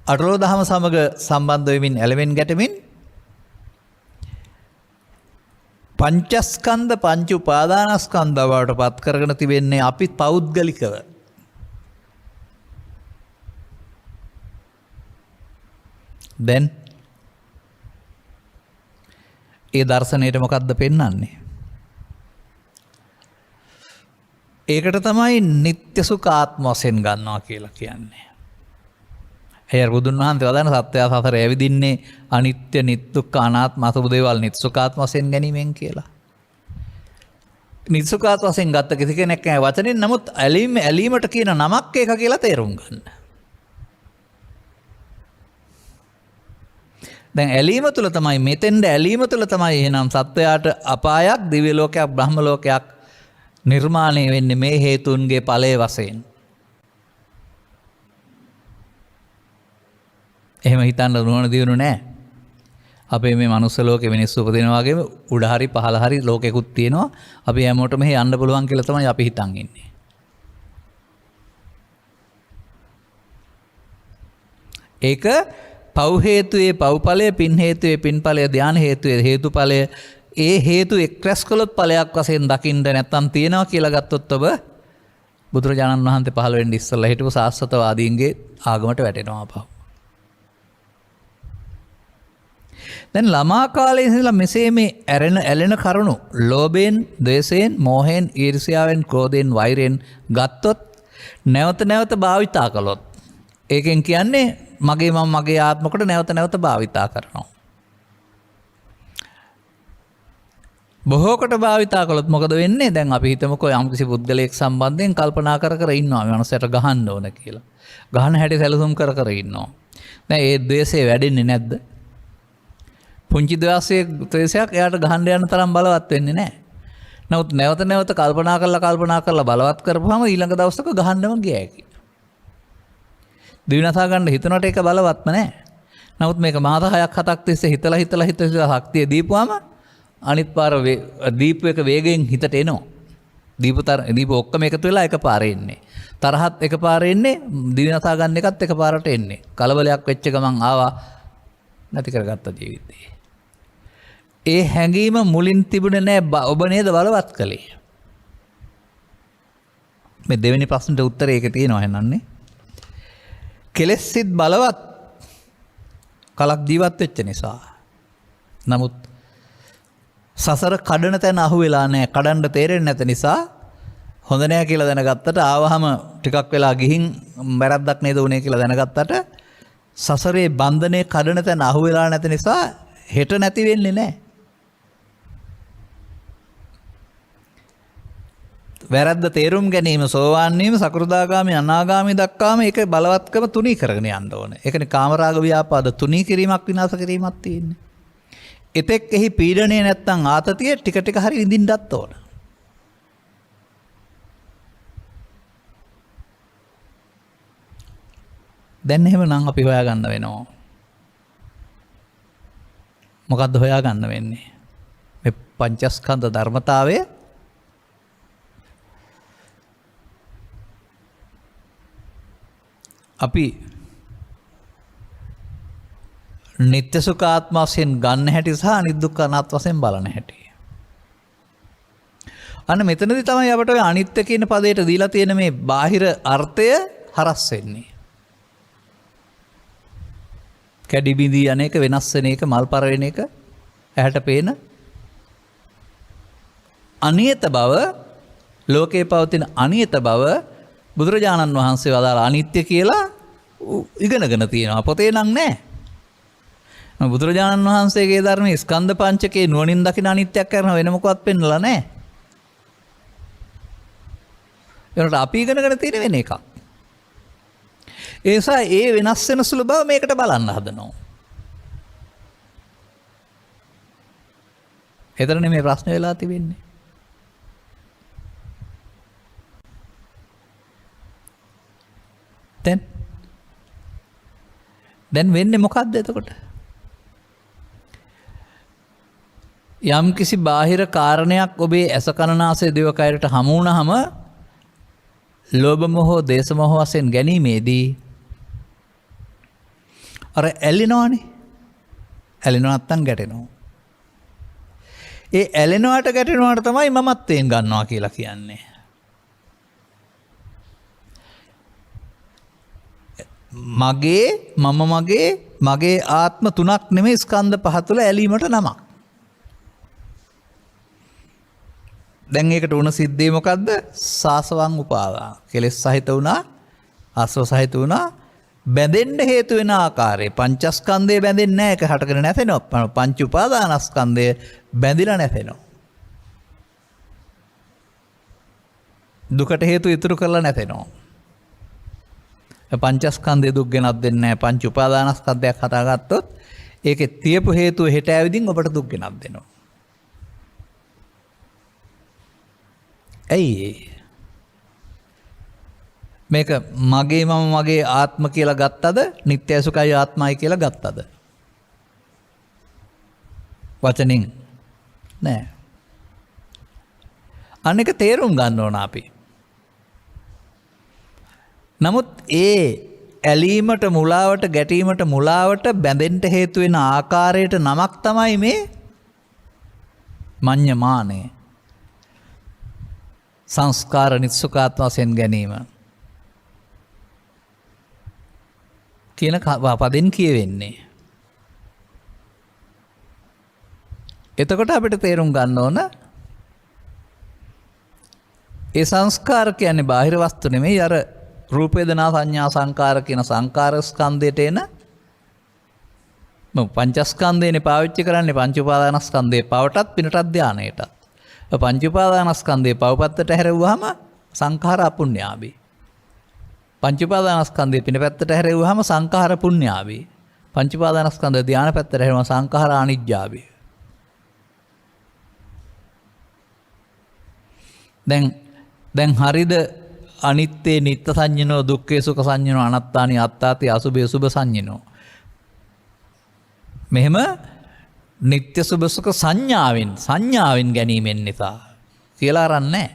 Speaker 2: අටලෝ දහම සමග සම්බන්ධ වෙමින් ඇලෙමින් ගැටෙමින් පංචස්කන්ධ පංච උපාදානස්කන්ධ බවට පත් කරගෙන තිබෙන්නේ අපි පෞද්ගලිකව. දැන් ඒ දර්ශනයට මොකක්ද පෙන්වන්නේ? ඒකට තමයි නිත්‍ය සුඛ ආත්ම වශයෙන් ගන්නවා කියලා කියන්නේ. එය බුදුන් වහන්සේ වදාන සත්‍යය සසර ඇවිදින්නේ අනිත්‍ය, නිත්දුක්ඛ, අනාත්ම, අසුභ දේවල් නිත්‍ය සුඛ ආත්ම වශයෙන් ගැනීමෙන් කියලා. නිත්‍ය සුඛ ආත්ම වශයෙන් ගත්ත කිසි කෙනෙක් නැහැ වචනෙන්. නමුත් ඇලීමට කියන නමක් ඒක කියලා තේරුම් ගන්න. දැන් ඇලීම තුළ තමයි මෙතෙන්ද ඇලීම තුළ තමයි එහෙනම් සත්වයාට අපායක්, දිව්‍ය ලෝකයක්, බ්‍රහ්ම ලෝකයක් නිර්මාණය වෙන්නේ මේ හේතුන්ගේ ඵලයේ වශයෙන්. එහෙම හිතන්න නුවණ දියුණු නැහැ. අපේ මේ මනුස්ස ලෝකෙ මිනිස්සු උපදිනා වගේම උඩ හරි පහළ හරි ලෝකෙකුත් තියෙනවා. අපි හැමෝටම මෙහෙ යන්න පුළුවන් කියලා තමයි අපි හිතන් ඉන්නේ. ඒක පව් හේතුවේ පව්ඵලය, පින් හේතුවේ පින්ඵලය, ධාන හේතුවේ හේතුඵලය. ඒ හේතු එක්රැස් කළොත් ඵලයක් වශයෙන් දකින්න නැත්තම් තියනවා කියලා ගත්තොත් ඔබ බුදුරජාණන් වහන්සේ පහළ වෙන්න ඉස්සෙල්ලා හිටපු සාස්වතවාදීන්ගේ ආගමට වැටෙනවා අපහු. දැන් ළමා කාලේ ඉඳලා මෙසේ මේ ඇලෙන කරුණු ලෝභයෙන්, ද්වේෂයෙන්, මෝහයෙන්, ඊර්ෂ්‍යාවෙන්, ක්‍රෝධයෙන්, වෛරයෙන් ගත්තොත් නැවත භාවිතා කළොත් ඒකෙන් කියන්නේ මගේ ආත්මකට නැවත භාවිතා කරනවා. බොහෝකට භාවිතා කළොත් මොකද වෙන්නේ? දැන් අපි හිතමුකෝ යම්කිසි පුද්ගලයෙක් සම්බන්ධයෙන් කල්පනා කර ඉන්නවා මේ මනුස්සයට ගහන්න ඕන කියලා. ගහන හැටි සැලසුම් කර ඉන්නවා. දැන් ඒ ද්වේෂය වැඩෙන්නේ නැද්ද? පුංචි ද්වේෂයක් එයාට ගහන්න යන තරම් බලවත් වෙන්නේ නැහැ. නමුත් නැවත කල්පනා කරලා බලවත් කරපුවාම ඊළඟ දවසක ගහන්නම ගියයි. දිවිනසා ගන්න හිතනට ඒක බලවත්ම නැහැ. නමුත් මේක මාස 6ක් 7ක් තිස්සේ හිතලා ශක්තිය දීපුවාම අනිත් පාර දීපු එක වේගයෙන් හිතට එනවා. දීපු ඔක්කොම එකතු වෙලා එකපාරේ එන්නේ. තරහත් එකපාරේ එන්නේ, දිවිනසා ගන්න එකත් එකපාරට එන්නේ. කලබලයක් වෙච්ච ගමන් ආවා නැති කරගත්ත ජීවිතේ. ඒ හැඟීම මුලින් තිබුණේ නැහැ. ඔබ නේද බලවත් කළේ? මේ දෙවෙනි ප්‍රශ්නට උත්තරේ ඒක තියෙනවා එහෙනන්නේ. කෙලෙස් සිත් බලවත් කලක් ජීවත් වෙච්ච නිසා. නමුත් සසර කඩන තැන අහු වෙලා නැහැ. කඩන්න තේරෙන්නේ නැත නිසා හොඳ නැහැ කියලා දැනගත්තට ආවහම ටිකක් වෙලා ගිහින් වැරද්දක් නේද උනේ කියලා දැනගත්තට සසරේ බන්ධනේ කඩන තැන අහු වෙලා නැති නිසා හෙට නැති වෙන්නේ නැහැ. වැරද්ද තේරුම් ගැනීම, සෝවාන් වීම, සකෘදාගාමී, අනාගාමී දක්වාම ඒක බලවත්කම තුනී කරගෙන යන්න ඕනේ. ඒකනේ කාමරාග ව්‍යාපාද තුනී කිරීමක්, විනාශ කිරීමක් තියෙන්නේ. එතෙක් එහි පීඩණය නැත්තම් ආතතිය ටික හරි විඳින්නත් ඕන. දැන් එහෙමනම් අපි හොයාගන්න වෙනවා. මොකද්ද හොයාගන්න වෙන්නේ? මේ පංචස්කන්ධ ධර්මතාවය අපි නිත්‍ය සුඛ ආත්ම වශයෙන් ගන්න හැටි සහ අනිදුක්ඛ අනාත්ම වශයෙන් බලන හැටි. අන්න මෙතනදී තමයි අපට ඔය අනිත්‍ය කියන පදයට දීලා තියෙන මේ බාහිර අර්ථය හරස් වෙන්නේ. කැඩි බිඳී අනේක වෙනස් වෙන එක, මල්පර වෙන එක, ඇහැට පේන අනියත බව, ලෝකේ පවතින අනියත බව බුදුරජාණන් වහන්සේ වදාළ අනිත්‍ය කියලා ඉගෙනගෙන තියෙනවා. පොතේ නම් නැහැ. බුදුරජාණන් වහන්සේගේ ධර්මයේ ස්කන්ධ පංචකේ නුවණින් දකින අනිත්‍යයක් කරන වෙන මොකවත් පෙන්නලා නැහැ. ඒකට අපි ඉගෙනගෙන තියෙන වෙන එකක්. ඒ නිසා ඒ වෙනස් වෙන සුළු බව මේකට බලන්න හදනවා. එතරනේ මේ ප්‍රශ්නේ වෙලා තිබෙන්නේ. දැන් වෙන්නේ මොකද්ද එතකොට? යම් කිසි බාහිර කාරණයක් ඔබේ ඇස කන නාසය දිව කයරට හමු වුණාම ලෝභ මොහ දේශ මොහ වශයෙන් ගැනීමේදී අර ඇලෙනවනේ. ඇලෙනව නැත්තම් ගැටෙනවා. ඒ ඇලෙනවට ගැටෙනවට තමයි මමත්වයෙන් ගන්නවා කියලා කියන්නේ. මගේ ආත්ම තුනක් නෙමෙයි ස්කන්ධ පහ තුළ ඇලීමට නමක්. දැන් ඒකට වුණ සිද්ධිය මොකද්ද? සාසවං උපාදාන. කෙලෙස් සහිත වුණා, ආශ්‍රව සහිත වුණා. බැඳෙන්න හේතු වෙන ආකාරය පංචස්කන්ධය බැඳෙන්නේ නැහැ. ඒක හටගෙන නැතෙනවා. පංච උපාදානස්කන්ධය බැඳිලා නැතෙනවා. දුකට හේතු ඉතුරු කරලා නැතෙනවා. පංචස්කන්ධය දුක් ගෙනත් දෙන්නේ නැහැ. පංච උපාදානස්කන්ධයක් හදාගත්තොත් ඒකේ තියපු හේතුව හෙට ඇවිදින් ඔබට දුක් ගෙනත් දෙනවා. ඇයි මේක මගේ මම මගේ ආත්ම කියලා ගත්තද? නිත්‍ය සුඛයි ආත්මයි කියලා ගත්තද? වචනින් නෑ. අනික තේරුම් ගන්න ඕන අපි. නමුත් ඒ ඇලීමට මුලාවට ගැටීමට මුලාවට බැඳෙන්න හේතු වෙන ආකාරයට නමක් තමයි මේ මඤ්ඤමානය. සංස්කාර නිත්සුකාත්ම වශයෙන් ගැනීම කියන පදෙන් කියවෙන්නේ. එතකොට අපිට තේරුම් ගන්න ඕන ඒ සංස්කාර කියන්නේ බාහිර වස්තු නෙමෙයි. අර රූප වේදනා සංඥා සංකාර කියන සංකාර ස්කන්ධයට එන පංචස්කන්ධයනේ පාවිච්චි කරන්නේ පංච උපාදානස්කන්ධේ පවටත් පිනටත් ධානයටත්. පංච උපාදානස්කන්ධේ පවපත්තට හැරෙව්වහම සංඛාර අපුඤ්ඤාභි. පංච උපාදානස්කන්ධේ පින පැත්තට හැරෙව්වහම සංඛාර පුඤ්ඤාභි. පංච උපාදානස්කන්ධ ධාන පැත්තට හැරෙවම සංඛාර අනිජ්ජාභි. දැන් හරිද? අනිත්‍යේ නිත්‍ය සංඤ්ඤනෝ දුක්ඛේ සුඛ සංඤ්ඤනෝ අනාත්තානි අත්තාති අසුභේ සුභ සංඤ්ඤනෝ. මෙහෙම නිත්‍ය සුභ සුඛ සංඥාවෙන් ගැනීමෙන් නිසා කියලා අරන්නේ.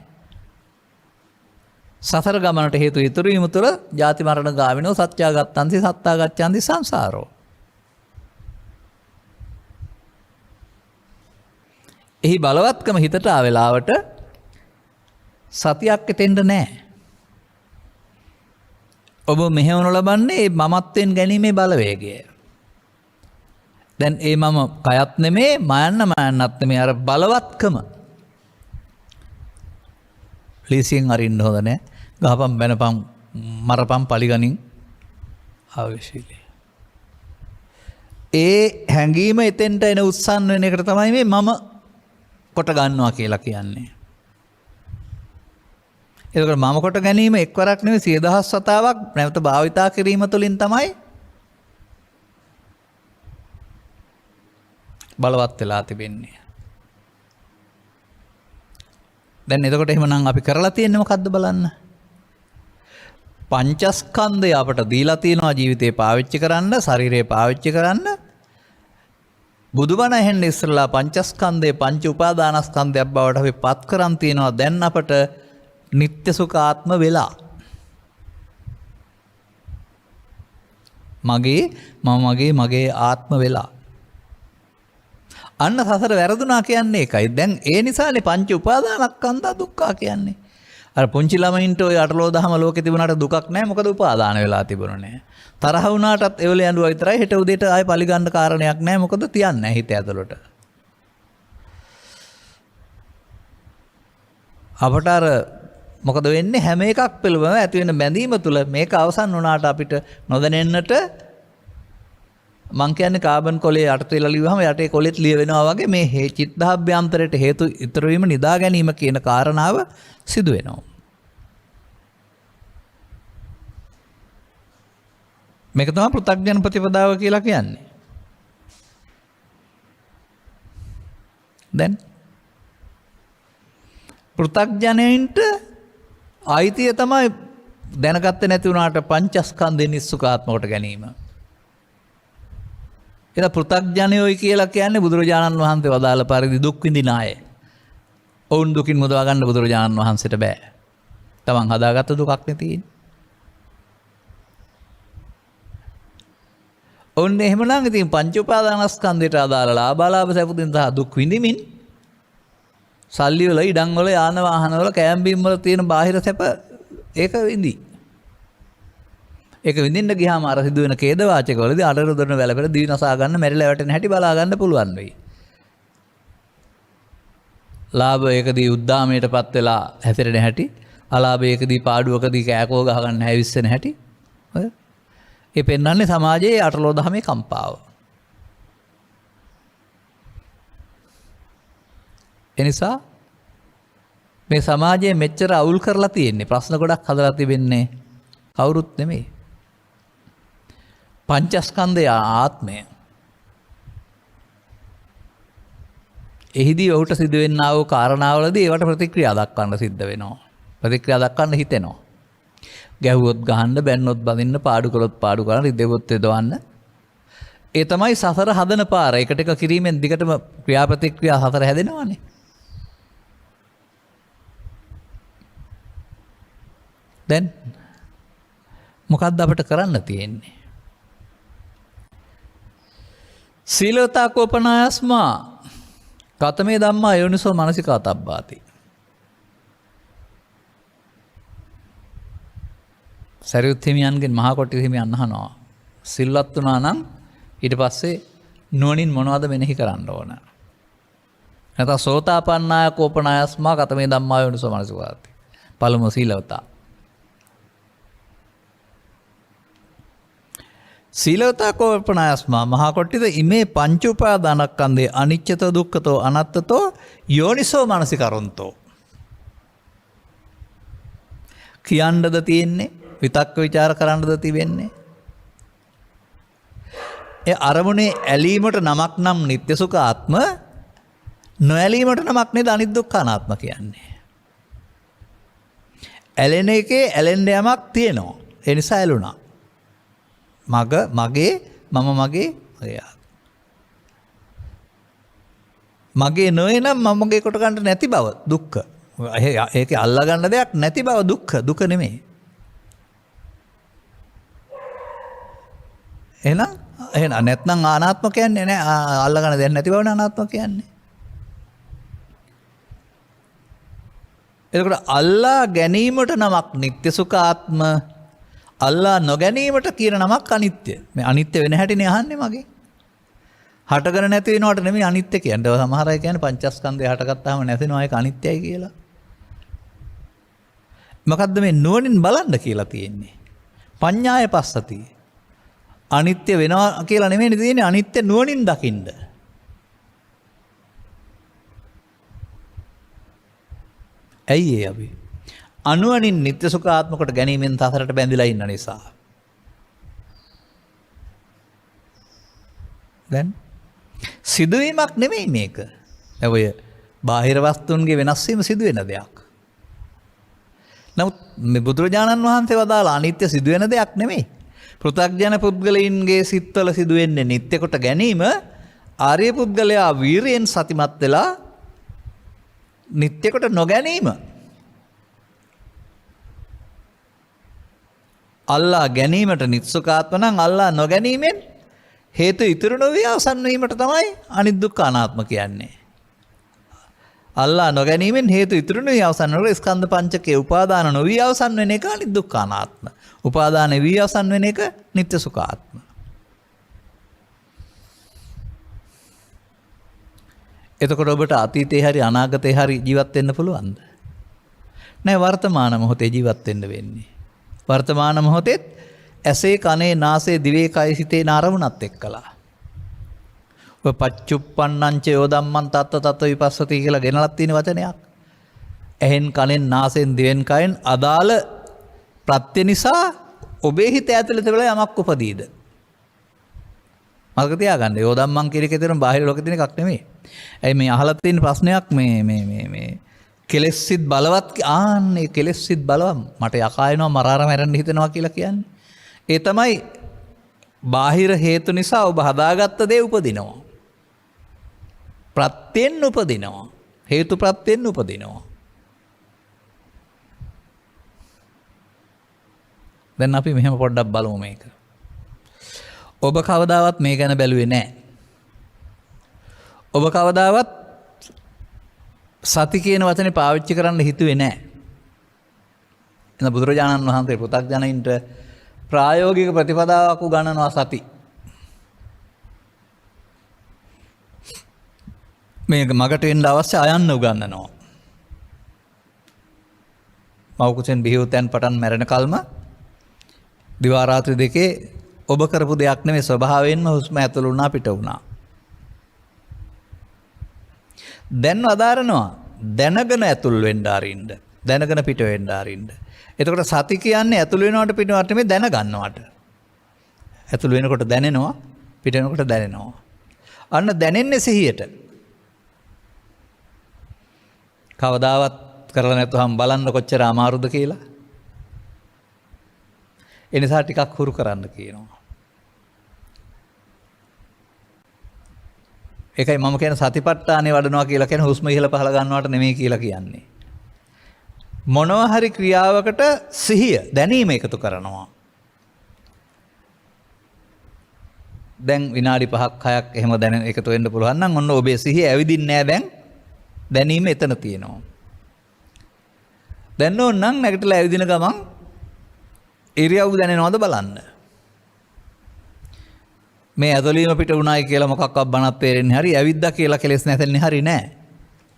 Speaker 2: සතර ගමනට හේතු ඉතුරු වීම තුළ ජාති මරණ ගාමිනෝ සත්‍යා ගත්තන්ති සත්තා ගච්ඡanti සංසාරෝ. එහි බලවත්කම හිතට ආවෙලාවට සතියක් එතෙන්ද නැහැ. ඔබ මෙහෙවනු ලබන්නේ මමත්වෙන් ගැනීමේ බලවේගය. දැන් ඒ මම කයත් නෙමේ මාන්නත් නෙමේ අර බලවත්කම. ලීසියෙන් අරින්න හොඳ නැහැ. ගහපම් බැනපම් මරපම් පලිගනින් ආවේශීලී. ඒ හැඟීම එතෙන්ට එන උත්සන්න වෙන එකට තමයි මේ මම කොට ගන්නවා කියලා කියන්නේ. එතකොට මම කොට ගැනීම එක්වරක් නෙවෙයි 10000 වතාවක් නැවත භාවිතා කිරීම තුළින් තමයි බලවත් වෙලා තිබෙන්නේ. දැන් එතකොට එහෙමනම් අපි කරලා තියෙන්නේ මොකද්ද බලන්න. පංචස්කන්ධය අපට දීලා තියෙනවා ජීවිතේ පාවිච්චි කරන්න, ශරීරේ පාවිච්චි කරන්න. බුදුබණ ඇහෙන්න ඉස්සෙල්ලා පංචස්කන්ධේ පංච උපාදානස්කන්ධයක් බවට අපි පත් කරන් තියෙනවා. දැන් අපට නිත්‍ය සුඛාත්ම වෙලා. මගේ ආත්ම වෙලා. අන්න සසර වැරදුනා කියන්නේ ඒකයි. දැන් ඒ නිසානේ පංච උපාදානස්කන්ධ දුක්ඛ කියන්නේ. අර පුංචි ළමයින්ට ඔය අටලෝ දහම ලෝකේ තිබුණාට දුකක් නැහැ. මොකද උපාදාන වෙලා තිබුණේ නැහැ. තරහ වුණාටත් එවල ඇඬුවා විතරයි. හෙට උදේට ආයෙ පරිගන්න කාරණයක් නැහැ. මොකද තියන්නේ නැහැ හිත ඇතුළට. අපට අර මොකද වෙන්නේ හැම එකක් පිළිබඳව ඇති වෙන බැඳීම තුළ මේක අවසන් වුණාට අපිට නොදැනෙන්නට මං කියන්නේ කාබන් කොලේ යට තියලා ලියුවහම යටේ කොලෙත් ලිය වෙනවා වගේ මේ චිත්තාභ්‍යන්තරයට හේතු ඉතුරු වීම නිදා ගැනීම කියන කාරණාව සිදු වෙනවා. මේක තමයි පෘථග්ජන ප්‍රතිපදාව කියලා කියන්නේ. දැන් පෘථග්ජනයින්ට අයිතිය තමයි දැනගත්තේ නැති වුණාට පංචස්කන්ධය නිස්සුකාත්මකට ගැනීම. එතන පෘථග්ජනයෝයි කියලා කියන්නේ බුදුරජාණන් වහන්සේ වදාළ පරිදි දුක් විඳින අය. ඔවුන් දුකින් මුදවා ගන්න බුදුරජාණන් වහන්සේට බෑ. තමන් හදාගත්ත දුකක් නේ තියෙන්නේ. ඔන්න එහෙමනම් ඉතින් පංච උපාදානස්කන්ධයට අදාළ ලාභාලාභ සැපුදින් සහ දුක් විඳිමින් සල්ලි වල ඉඩම් වල යාන වාහන වල කෑම බීම වල තියෙන බාහිර සැප ඒක විඳි. ඒක විඳින්න ගියාම අර සිදුවෙන ඛේද වාචක වලදී අඩර දොරන වැළපෙන දිවි නසා ගන්න මැරිලා වැටෙන හැටි බලා ගන්න පුළුවන් වෙයි. ලාභයකදී උද්දාමයටපත් වෙලා හැසිරෙන හැටි, අලාභයකදී පාඩුවකදී කෑකෝ ගහ ගන්න හැවිස්සෙන හැටි. ඔය ඒ පෙන්වන්නේ සමාජයේ අටලෝ දහමේ කම්පාව. එනිසා මේ සමාජයේ මෙච්චර අවුල් කරලා තියෙන්නේ ප්‍රශ්න ගොඩක් හදලා තිබෙන්නේ කවුරුත් නෙමෙයි. පංචස්කන්ධය ආත්මය. එහිදී ඔහුට සිදුවෙන්නා වූ කාරණාවලදී ඒවට ප්‍රතික්‍රියා දක්වන්න සිද්ධ වෙනවා. ප්‍රතික්‍රියා දක්වන්න හිතෙනවා. ගැහුවොත් ගහන්න, බැන්නොත් බඳින්න, පාඩු කළොත් පාඩු කරන්න, රිදෙවොත් රිදවන්න. ඒ තමයි සසර හදන පාර. එකට එක කිරීමෙන් දිගටම ක්‍රියා ප්‍රතික්‍රියා සසර හැදෙනවානේ. දැන් මොකක්ද අපිට කරන්න තියෙන්නේ? සීලවතා කෝපනායස්මා කතමේ ධම්මා යෝනිසෝ මනසිකාතබ්බාති. සරියුත් හිමියන්ගෙන් මහා කොට්ටික හිමියන් අහනවා සිල්වත් වුණා නම් ඊට පස්සේ නුවණින් මොනවද මෙනෙහි කරන්න ඕන? නැත්නම් සෝතාපන්නාය කෝපනායස්මා කතමේ ධම්මා යෝනිසෝ මනසිකාතබ්බාති. පළමුව සීලවතා. සීලවතා කෝපනායස්මා මහා කොට්ටිද ඉමේ පංච උපාදානස්කන්ධේ අනිච්චතෝ දුක්ඛතෝ අනත්තතෝ යෝනිසෝ මනසිකරොන්තෝ. කියන්නද තියෙන්නේ? විතක්ක ਵਿਚාර කරන්නද තිබෙන්නේ? ඒ අරමුණේ ඇලීමට නමක් නම් නිත්‍ය සුඛ ආත්ම, නොඇලීමට නමක් නේද අනිත් දුක්ඛ අනාත්ම කියන්නේ. ඇලෙන එකේ ඇලෙන්න යමක් තියෙනවා. ඒ නිසා ඇලුනා. මගේ මම මගේ මගේ නොවේ නම් මමගේ කොට ගන්න නැති බව දුක්ඛ. ඒකේ අල්ලා ගන්න දෙයක් නැති බව දුක්ඛ. දුක නෙමෙයි. එහෙනම් නැත්නම් අනාත්ම කියන්නේ නෑ. අල්ලා ගන්න දෙයක් නැති බවනේ අනාත්ම කියන්නේ. එතකොට අල්ලා ගැනීමට නමක් නිත්‍ය සුඛ ආත්ම, අල්ලා නොගැනීමට කියන නමක් අනිත්‍ය. මේ අනිත්‍ය වෙන හැටිනේ අහන්නේ මගේ. හටගෙන නැති වෙනවට නෙමෙයි අනිත්‍ය කියන්නේ. සමහර අය කියන්නේ පංචස්කන්ධය හටගත්තාම නැතිනවා ඒක අනිත්‍යයි කියලා. මොකද්ද මේ නුවණින් බලන්න කියලා තියෙන්නේ? පඤ්ඤාය පස්සති. අනිත්‍ය වෙනවා කියලා නෙමෙයි තියෙන්නේ අනිත්‍ය නුවණින් දකින්න. ඇයි ඒ අපි? අනුවණින් නිත්‍ය සුඛාත්මකට ගැනීමෙන් සසරට බැඳිලා ඉන්න නිසා. දැන් සිදුවීමක් නෙමෙයි මේක. ඔය බාහිර වස්තුන්ගේ වෙනස් වීම සිදුවෙන දෙයක්. නමුත් මේ බුදුරජාණන් වහන්සේ වදාළ අනිත්‍ය සිදුවෙන දෙයක් නෙමෙයි. පෘථග්ජන පුද්ගලයින්ගේ සිත්වල සිදුවෙන්නේ නිත්‍ය කොට ගැනීම. ආර්ය පුද්ගලයා වීරියෙන් සතිමත් වෙලා නිත්‍ය කොට නොගැනීම. අල්ලා ගැනීමට නිත්සුකාත්ම නම් අල්ලා නොගැනීමෙන් හේතු ඉතුරු නොවී අවසන් වීමට තමයි අනිත් දුක්ඛ අනාත්ම කියන්නේ. අල්ලා නොගැනීමෙන් හේතු ඉතුරු නොවී අවසන් වන ස්කන්ධ පංචකයේ උපාදාන නොවී අවසන් වෙන එක අනිත් දුක්ඛ අනාත්ම. උපාදාන වී අවසන් වෙන එක නිත්‍ය සුඛාත්ම. එතකොට ඔබට අතීතේ හරි අනාගතේ හරි ජීවත් වෙන්න පුළුවන්ද? නෑ වර්තමාන මොහොතේ ජීවත් වෙන්න වෙන්නේ. වර්තමාන මොහොතෙත් ඇසේ කනේ නාසයේ දිවේ කය සිතේ නාරමුණත් එක්කලා. ඔය පච්චුප්පන්නංච යෝදම්මන් තත්ත තත්ත විපස්සති කියලා ගෙනලත් තියෙන වචනයක්. ඇහෙන් කනෙන් නාසයෙන් දිවෙන් කයෙන් අදාළ ප්‍රත්‍ය නිසා ඔබේ හිත ඇතුළත වෙලා යමක් උපදීද. මතක තියාගන්න යෝදම්මන් කියන එකේ තියෙන බාහිර ලෝකේ තියෙන එකක් නෙමෙයි. ඇයි මේ අහලා තියෙන ප්‍රශ්නයක් මේ කෙලෙස්සිට බලවත් ආන්නේ කෙලෙස්සිට බලවත් මට යකා එනවා මරාර මැරෙන්න හිතෙනවා කියලා කියන්නේ. ඒ තමයි බාහිර හේතු නිසා ඔබ හදාගත්ත දේ උපදිනවා. ප්‍රත්‍යෙන් උපදිනවා. හේතු ප්‍රත්‍යෙන් උපදිනවා. දැන් අපි මෙහෙම පොඩ්ඩක් බලමු මේක. ඔබ කවදාවත් මේ ගැන බැලුවේ නැහැ. ඔබ කවදාවත් සති කියන වචනේ පාවිච්චි කරන්න හිතුවේ නැහැ. එන බුදුරජාණන් වහන්සේ පෘථග්ජනයින්ට ප්‍රායෝගික ප්‍රතිපදාවක් උගන්වනවා සති. මේක මගට එන්න අවශ්‍ය අයන්න උගන්වනවා. මව්කුසෙන් බිහි වූ තැන් පටන් මැරෙන කල්ම දිවා රාත්‍රී දෙකේ ඔබ කරපු දෙයක් නෙමෙයි ස්වභාවයෙන්ම හුස්ම ඇතුළු වුණා පිට වුණා. දැන් අදාරනවා දැනගෙන ඇතුල් වෙන්න ආරින්න. දැනගෙන පිට වෙන්න ආරින්න. එතකොට සති කියන්නේ ඇතුල් වෙනවට පිටවට නෙමෙයි දැනගන්නවට. ඇතුල් වෙනකොට දැනෙනවා පිට වෙනකොට දැනෙනවා. අන්න දැනෙන්නේ සිහියට. කවදාවත් කරලා නැතුවම බලන්න කොච්චර අමාරුද කියලා. ඒ නිසා ටිකක් හුරු කරන්න කියනවා. ඒකයි මම කියන සතිපට්ඨානෙ වඩනවා කියලා කියන හුස්ම ඉහළ පහළ ගන්නවට නෙමෙයි කියලා කියන්නේ. මොනවා හරි ක්‍රියාවකට සිහිය දැනීම එකතු කරනවා. දැන් විනාඩි 5ක් 6ක් එහෙම දැනෙන එකතු වෙන්න පුළුවන් නම් ඔන්න ඔබේ සිහිය ඇවිදින්නේ නැහැ දැන්. දැනීම එතන තියෙනවා. දැන් ඕනනම් නැගිටලා ඇවිදින ගමන් ඉරියව් දැනෙනවද බලන්න. මේ ඇදලීම පිට උනායි කියලා මොකක්වත් බණක් තේරෙන්නේ හරි ඇවිද්දා කියලා කෙලෙස් නැතෙන්නේ හරි නෑ.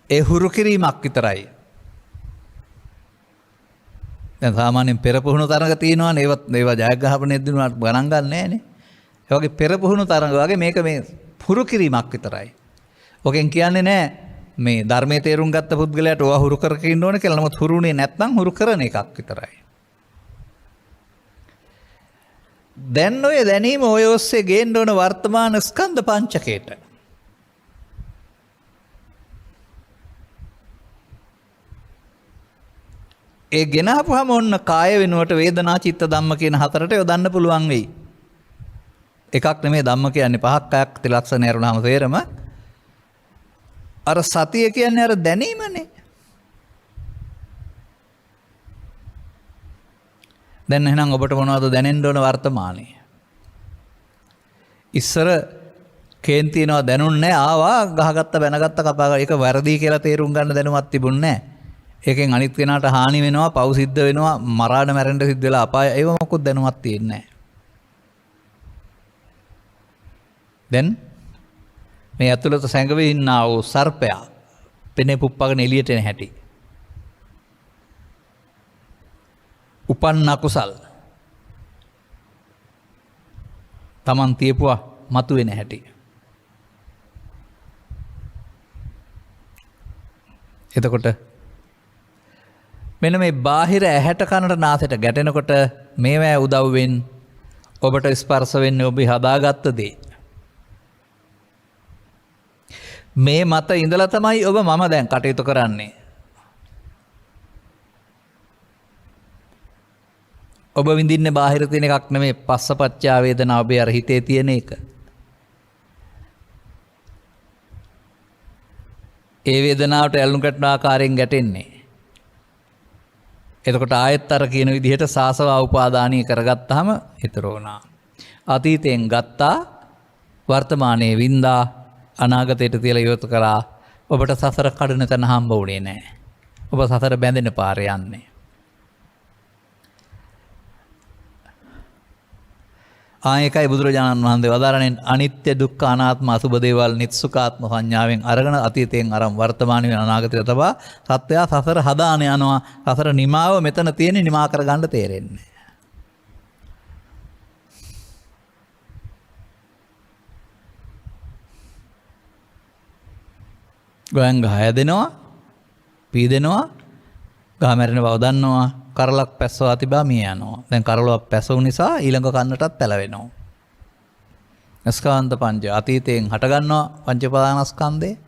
Speaker 2: ඒ හුරු කිරීමක් විතරයි. දැන් සාමාන්‍යයෙන් පෙර පුහුණු තරඟ තියෙනවානේ ඒවා ජයග්‍රහණය දිනුවාට ගණන් ගන්න නෑනේ. ඒ වගේ පෙර පුහුණු තරඟ වගේ මේක මේ හුරු කිරීමක් විතරයි. ඔකෙන් කියන්නේ නෑ මේ ධර්මයේ තේරුම් ගත්ත පුද්ගලයාට ඕවා හුරු කරගෙන ඉන්න ඕනේ කියලා. නමුත් හුරුුනේ නැත්නම් හුරු කරන එකක් විතරයි. දැන් ඔය දැනීම ඔය ඔස්සේ ගේන්න ඕන වර්තමාන ස්කන්ධ පංචකයට. ඒ ගෙනාපුවම ඔන්න කාය වෙනුවට වේදනා චිත්ත ධම්ම කියන හතරට යොදන්න පුළුවන් වෙයි. එකක් නෙමෙයි ධම්ම කියන්නේ පහක් අයක් ත්‍රිලක්ෂණ ඇරුණාම තේරම අර සතිය කියන්නේ අර දැනීමනේ. දැන් එහෙනම් ඔබට මොනවද දැනෙන්න ඕන වර්තමානයේ? ඉස්සර කේන්තිනවා දැනුන්නේ ආවා ගහගත්ත බැනගත්ත කපා ඒක වැරදි කියලා තේරුම් ගන්න දැනුමක් තිබුණේ නැහැ. ඒකෙන් අනිත් කෙනාට හානි වෙනවා, පව් සිද්ධ වෙනවා, මරාණ මැරෙන්න සිද්ධ වෙලා අපාය ඒව මොකුත් දැනුමක් තියෙන්නේ නැහැ. දැන් මේ ඇතුළත සැඟවී ඉන්නා වූ සර්පයා පෙනේ පුප්පගෙන එළියට එන හැටි. උපන්න කුසල් තමන් තියපුවා මතුවෙන හැටි. එතකොට මෙන්න මේ බාහිර ඇහැට කනට නාසයට ගැටෙනකොට මේවැ උදව්වෙන් ඔබට ස්පර්ශ වෙන්නේ ඔබ හදාගත්ත දේ. මේ මත ඉඳලා තමයි ඔබ මම දැන් කටයුතු කරන්නේ. ඔබ විඳින්නේ බාහිර තියෙන එකක් නෙමෙයි පස්සපච්චා වේදනා ඔබේ අර හිතේ තියෙන එක. ඒ වේදනාවට ඇලුම් ගැටෙන ආකාරයෙන් ගැටෙන්නේ. එතකොට ආයෙත් අර කියන විදිහට සාසව උපාදානීය කරගත්තාම හිතර වුණා. අතීතයෙන් ගත්තා වර්තමානයේ වින්දා අනාගතයට තියලා යොත් කරා ඔබට සසර කඩන තැන හම්බ වුණේ නැහැ. ඔබ සසර බැඳෙන පාරේ යන්නේ. ආයකයි බුදුරජාණන් වහන්සේ වදාරන්නේ අනිත්‍ය දුක්ඛ අනාත්ම අසුබ දේවල් නිත්සුකාත්ම සංඥාවෙන් අරගෙන අතීතයෙන් අරන් වර්තමානයේ අනාගතයට තබා සත්‍යය සසර හදාන යනවා. සසර නිමාව මෙතන තියෙන නිමා කරගන්න තේරෙන්නේ. ගොයන් ගහ හැදෙනවා, පීදෙනවා, ගහ මැරෙන බව දන්නවා, කරලක් පැස්සවා තිබා මිය යනවා. දැන් කරලක් පැසවු නිසා ඊළඟ කන්නටත් පැලවෙනවා. ස්කන්ධ පංච අතීතයෙන් හටගන්නවා පංච උපාදානස්කන්ධේ,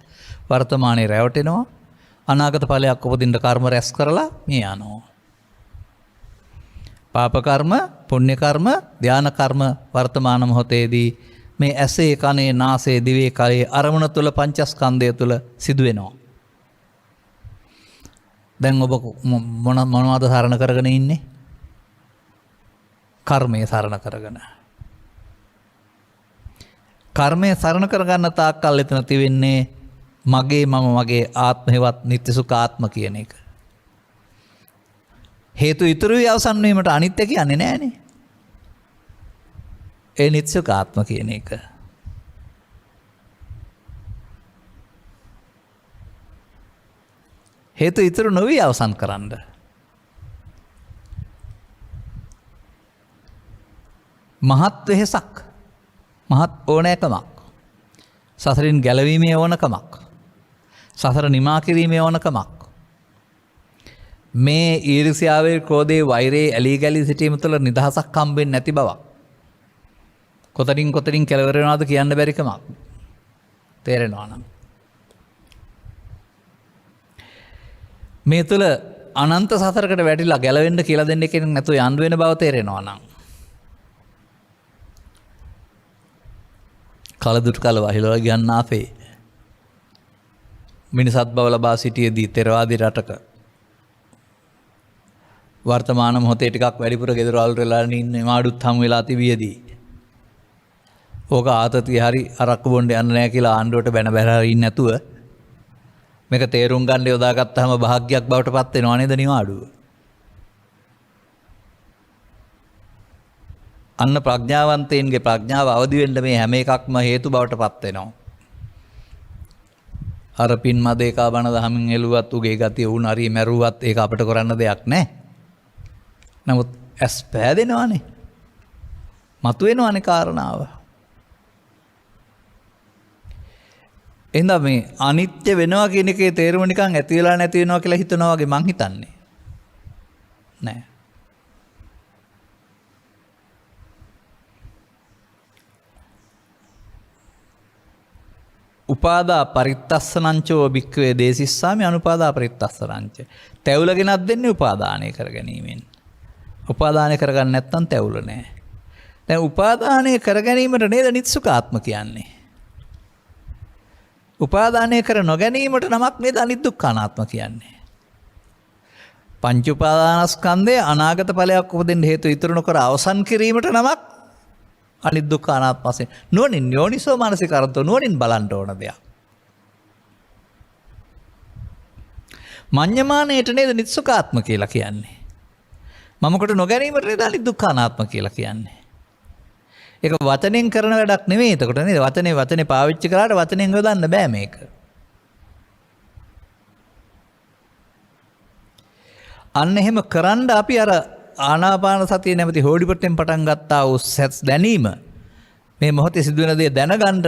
Speaker 2: වර්තමානයේ රැවටෙනවා, අනාගත ඵලයක් උපදින්න කර්ම රැස් කරලා මිය යනවා. පාප කර්ම, පුණ්‍ය කර්ම, ධාන කර්ම වර්තමාන මොහොතේදී මේ ඇසේ කනේ නාසයේ දිවේ කයේ අරමුණ තුල පංචස්කන්ධය තුල සිදු වෙනවා. දැන් ඔබ මොනවද සරණ කරගෙන ඉන්නේ? කර්මයේ සරණ කරගෙන. කර්මයේ සරණ කරගන්න තාක්කල් එතන තිබෙන්නේ මගේ මම මගේ ආත්මෙවත් නිත්‍ය සුඛ ආත්ම කියන එක. හේතු ඉතුරු වී අවසන් වීමට අනිත්‍ය කියන්නේ නෑනේ. ඒ නිත්‍ය සුඛ ආත්ම කියන එක. හේතු ඉතුරු නොවී අවසන් කරන්න. මහත් වෙහෙසක්, මහත් ඕනෑකමක්, සසරින් ගැලවීමේ ඕනකමක්, සසර නිමා කිරීමේ ඕනකමක්, මේ ඊර්ෂ්‍යාවේ ක්‍රෝධයේ වෛරයේ ඇලී ගැලී සිටීම තුළ නිදහසක් හම්බෙන්නේ නැති බවක්, කොතනින් කෙලවර වෙනවද කියන්න බැරි කමක් තේරෙනවා නම් මේ තුළ අනන්ත සසරකට වැටිලා ගැලවෙන්න කියලා දෙන්න කෙනෙක් නැතුව යන්න වෙන බව තේරෙනවා නම් කලදුට කල වහිලව ගියන්න ආපේ මිනිසත් බව ලබා සිටියේදී තෙරවාදී රටක වර්තමාන මොහොතේ ටිකක් වැඩිපුර ගෙදර වල වෙලා ඉන්නේ මාඩුත් හම් වෙලා තිබියදී ඕක ආතතිය හරි අරක්කු බොන්න යන්න නැහැ කියලා ආණ්ඩුවට බැන බැලලා ඉන්නේ නැතුව මේක තේරුම් ගන්න යොදාගත්තාම භාග්‍යයක් බවට පත් වෙනව නේද නිවාඩුව. අන්න ප්‍රඥාවන්තයින්ගේ ප්‍රඥාව අවදි වෙන්න මේ හැම එකක්ම හේතු බවට පත් වෙනවා. අර පින් මදේකා බණ දහමින් එළුවත් උගේ ගතිය වුණ හරි මැරුවත් ඒක අපිට කරන්න දෙයක් නැහැ. නමුත් ඇස් පෑදෙනවනේ. මතුවෙනවනේ කාරණාව. එහෙනම් මේ අනිත්‍ය වෙනවා කියන එකේ තේරුම නිකන් ඇති වෙලා නැති වෙනවා කියලා හිතනවා වගේ මං හිතන්නේ නෑ. උපාදා පරිත්තස්සනංචෝ භික්ඛවේ දේසිස්සාමි අනුපාදා පරිත්තස්සනංච. තැවුලගෙනත් දෙන්නේ උපාදානය කර ගැනීමෙන්. උපාදානය කරගන්න නැත්නම් තැවුල නෑ. දැන් උපාදානය කර ගැනීමට නේද නිත්සුකාත්ම කියන්නේ. උපාදානය කර නොගැනීමට නමක් නේද අනිත් දුක්ඛානාත්ම කියන්නේ. පංච උපාදානස්කන්ධය අනාගත ඵලයක් උපදින්න හේතු ඉතුරු නොකර අවසන් කිරීමට නමක් අනිත් දුක්ඛානාත්ම වශයෙන් නුවණින් යෝනිසෝ මානසිකාරතෝ නුවණින් බලන්න ඕන දෙයක්. මඤ්ඤමානයට නේද නිත්සුකාත්ම කියලා කියන්නේ. මමකට නොගැනීමට නේද අනිත් දුක්ඛානාත්ම කියලා කියන්නේ. ඒක වචනෙන් කරන වැඩක් නෙමෙයි. එතකොට නේද වචනේ පාවිච්චි කරාට වචනෙන් යොදන්න බෑ මේක. අන්න එහෙම කරන්න අපි අර ආනාපාන සතිය නැමැති හෝඩිපටෙන් පටන් ගත්තා වූ සෙට්ස් දැනීම මේ මොහොතේ සිදුවෙන දේ දැනගන්න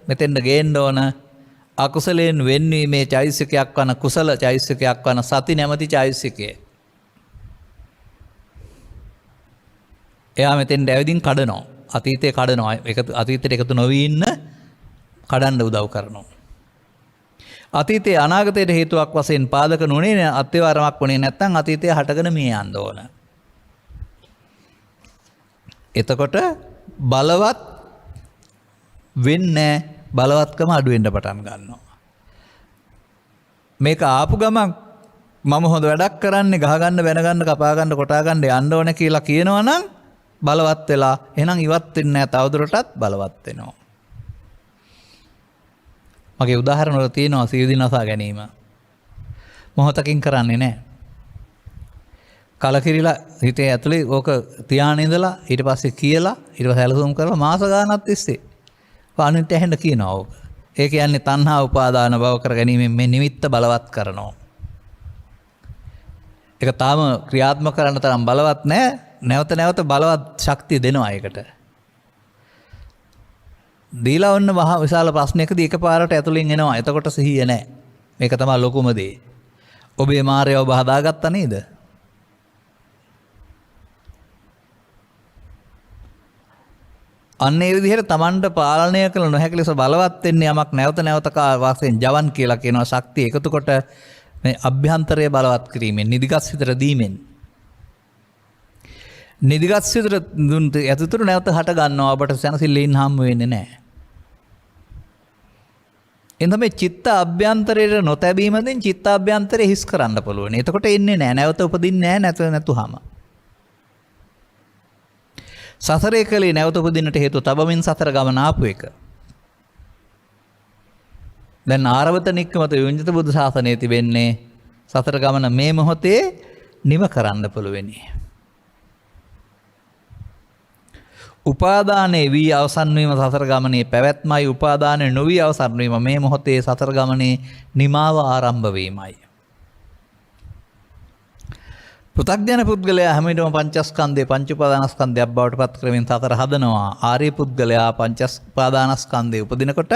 Speaker 2: මෙතෙන්ද ගේන්න ඕන. අකුසලයෙන් වෙන්වීමේ චෛසිකයක් වන කුසල චෛසිකයක් වන සති නැමැති චෛසිකය. එයා මෙතෙන්ද ඇවිදින් කඩනවා. අතීතය කඩනවා. ඒක අතීතයට එකතු නොවී ඉන්න කඩන්න උදව් කරනවා. අතීතයේ අනාගතයට හේතුවක් වශයෙන් පාදක නොනේ අත්‍යවරමක් වුණේ නැත්නම් අතීතය හටගෙන මිය යන්න ඕන. එතකොට බලවත් වෙන්නේ බලවත්කම අඩු වෙන්න පටන් ගන්නවා. මේක ආපු ගමන් මම හොඳ වැඩක් කරන්නේ ගහ ගන්න බැන ගන්න කපා ගන්න කොටා ගන්න යන්න ඕන කියලා කියනවනම් බලවත් වෙලා එහෙනම් ඉවත් වෙන්නේ නැහැ තවදුරටත් බලවත් වෙනවා. මගේ උදාහරණ වල තියෙනවා සියදිනසා ගැනීම. මොහොතකින් කරන්නේ නැහැ. කලකිරිලා හිතේ ඇතුලේ ඕක තියාගෙන ඉඳලා ඊට පස්සේ කියලා ඊට පස්සේ සැලසුම් කරලා මාස ගානක් තිස්සේ අනිත් ඇහෙන්න කියනවා ඕක. ඒ කියන්නේ තණ්හා උපාදාන භව කර ගැනීමෙන් මේ නිමිත්ත බලවත් කරනවා. ඒක තාම ක්‍රියාත්මක කරන්න තරම් බලවත් නැහැ. නැවත නැවත බලවත් ශක්තිය දෙනවා ඒකට. දීලා වන්න මහා විශාල ප්‍රශ්නයකදී එකපාරට ඇතුලින් එනවා. එතකොට සිහිය නැහැ. මේක තමයි ලොකුම දේ. ඔබේ මායව ඔබ හදාගත්තා නේද? අන්න ඒ විදිහට Tamanට පාලනය කළ නොහැකි ලෙස බලවත් වෙන්නේ යමක් නැවත නැවත වශයෙන් ජවන් කියලා කියනවා ශක්තිය එකතු කොට මේ අභ්‍යන්තරය බලවත් කිරීමෙන් නිදිගත් සිතට දීමෙන් නිදිගත් සිතට දුන් ඇතුතුරු නැවත හට ගන්නවා ඔබට සැනසෙල්ලෙන් හම් වෙන්නේ නැහැ. එතන මේ චිත්ත අභ්‍යන්තරයේ නොතැබීමෙන් චිත්ත අභ්‍යන්තරය හිස් කරන්න පුළුවන්. එතකොට එන්නේ නැහැ නැවත උපදින්නේ නැහැ නැතුවම. සසරේ කලේ නැවත උපදින්නට හේතුව තබමින් සතර ගමන ආපු එක. දැන් ආරවත නික්කමත යොන්ජිත බුදු ශාසනයේ තිබෙන්නේ සතර ගමන මේ මොහොතේ නිව කරන්න පුළුවනි. උපාදානයේ වී අවසන් වීම සතර ගමනේ පැවැත්මයි උපාදානයේ නොවි අවසන් වීම මේ මොහොතේ සතර ගමනේ නිමාව ආරම්භ වීමයි. පෘථග්ජන පුද්ගලයා හැමවිටම පංචස්කන්ධේ පංච උපාදානස්කන්ධයක් බවට පත් කරමින් සතර හදනවා. ආර්ය පුද්ගලයා පංචස්පාදානස්කන්ධේ උපදිනකොට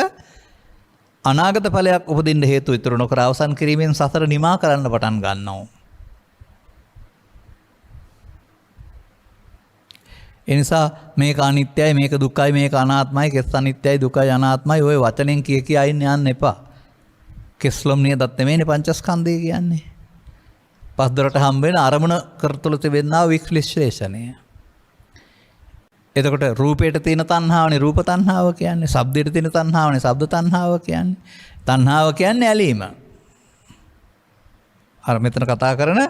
Speaker 2: අනාගත ඵලයක් උපදින්න හේතු ඉතුරු නොකර අවසන් කිරීමෙන් සතර නිමා කරන්න පටන් ගන්නවා. ඒ නිසා මේක අනිත්‍යයි මේක දුක්ඛයි මේක අනාත්මයි කෙස් අනිත්‍යයි දුකයි අනාත්මයි ඔය වචනෙන් කිය යන්න එපා. කෙස්ලොම් නියදත් නෙමෙයිනේ පංචස්කන්ධය කියන්නේ. පස්දරට හම්බ වෙන අරමුණ කරතුල තිබෙනා වික්ලේශේෂණය. එතකොට රූපයට තියෙන තණ්හාවනේ රූප තණ්හාව කියන්නේ, ශබ්දයට තියෙන තණ්හාවනේ ශබ්ද තණ්හාව කියන්නේ. තණ්හාව කියන්නේ ඇලීම. අර මෙතන කතා කරන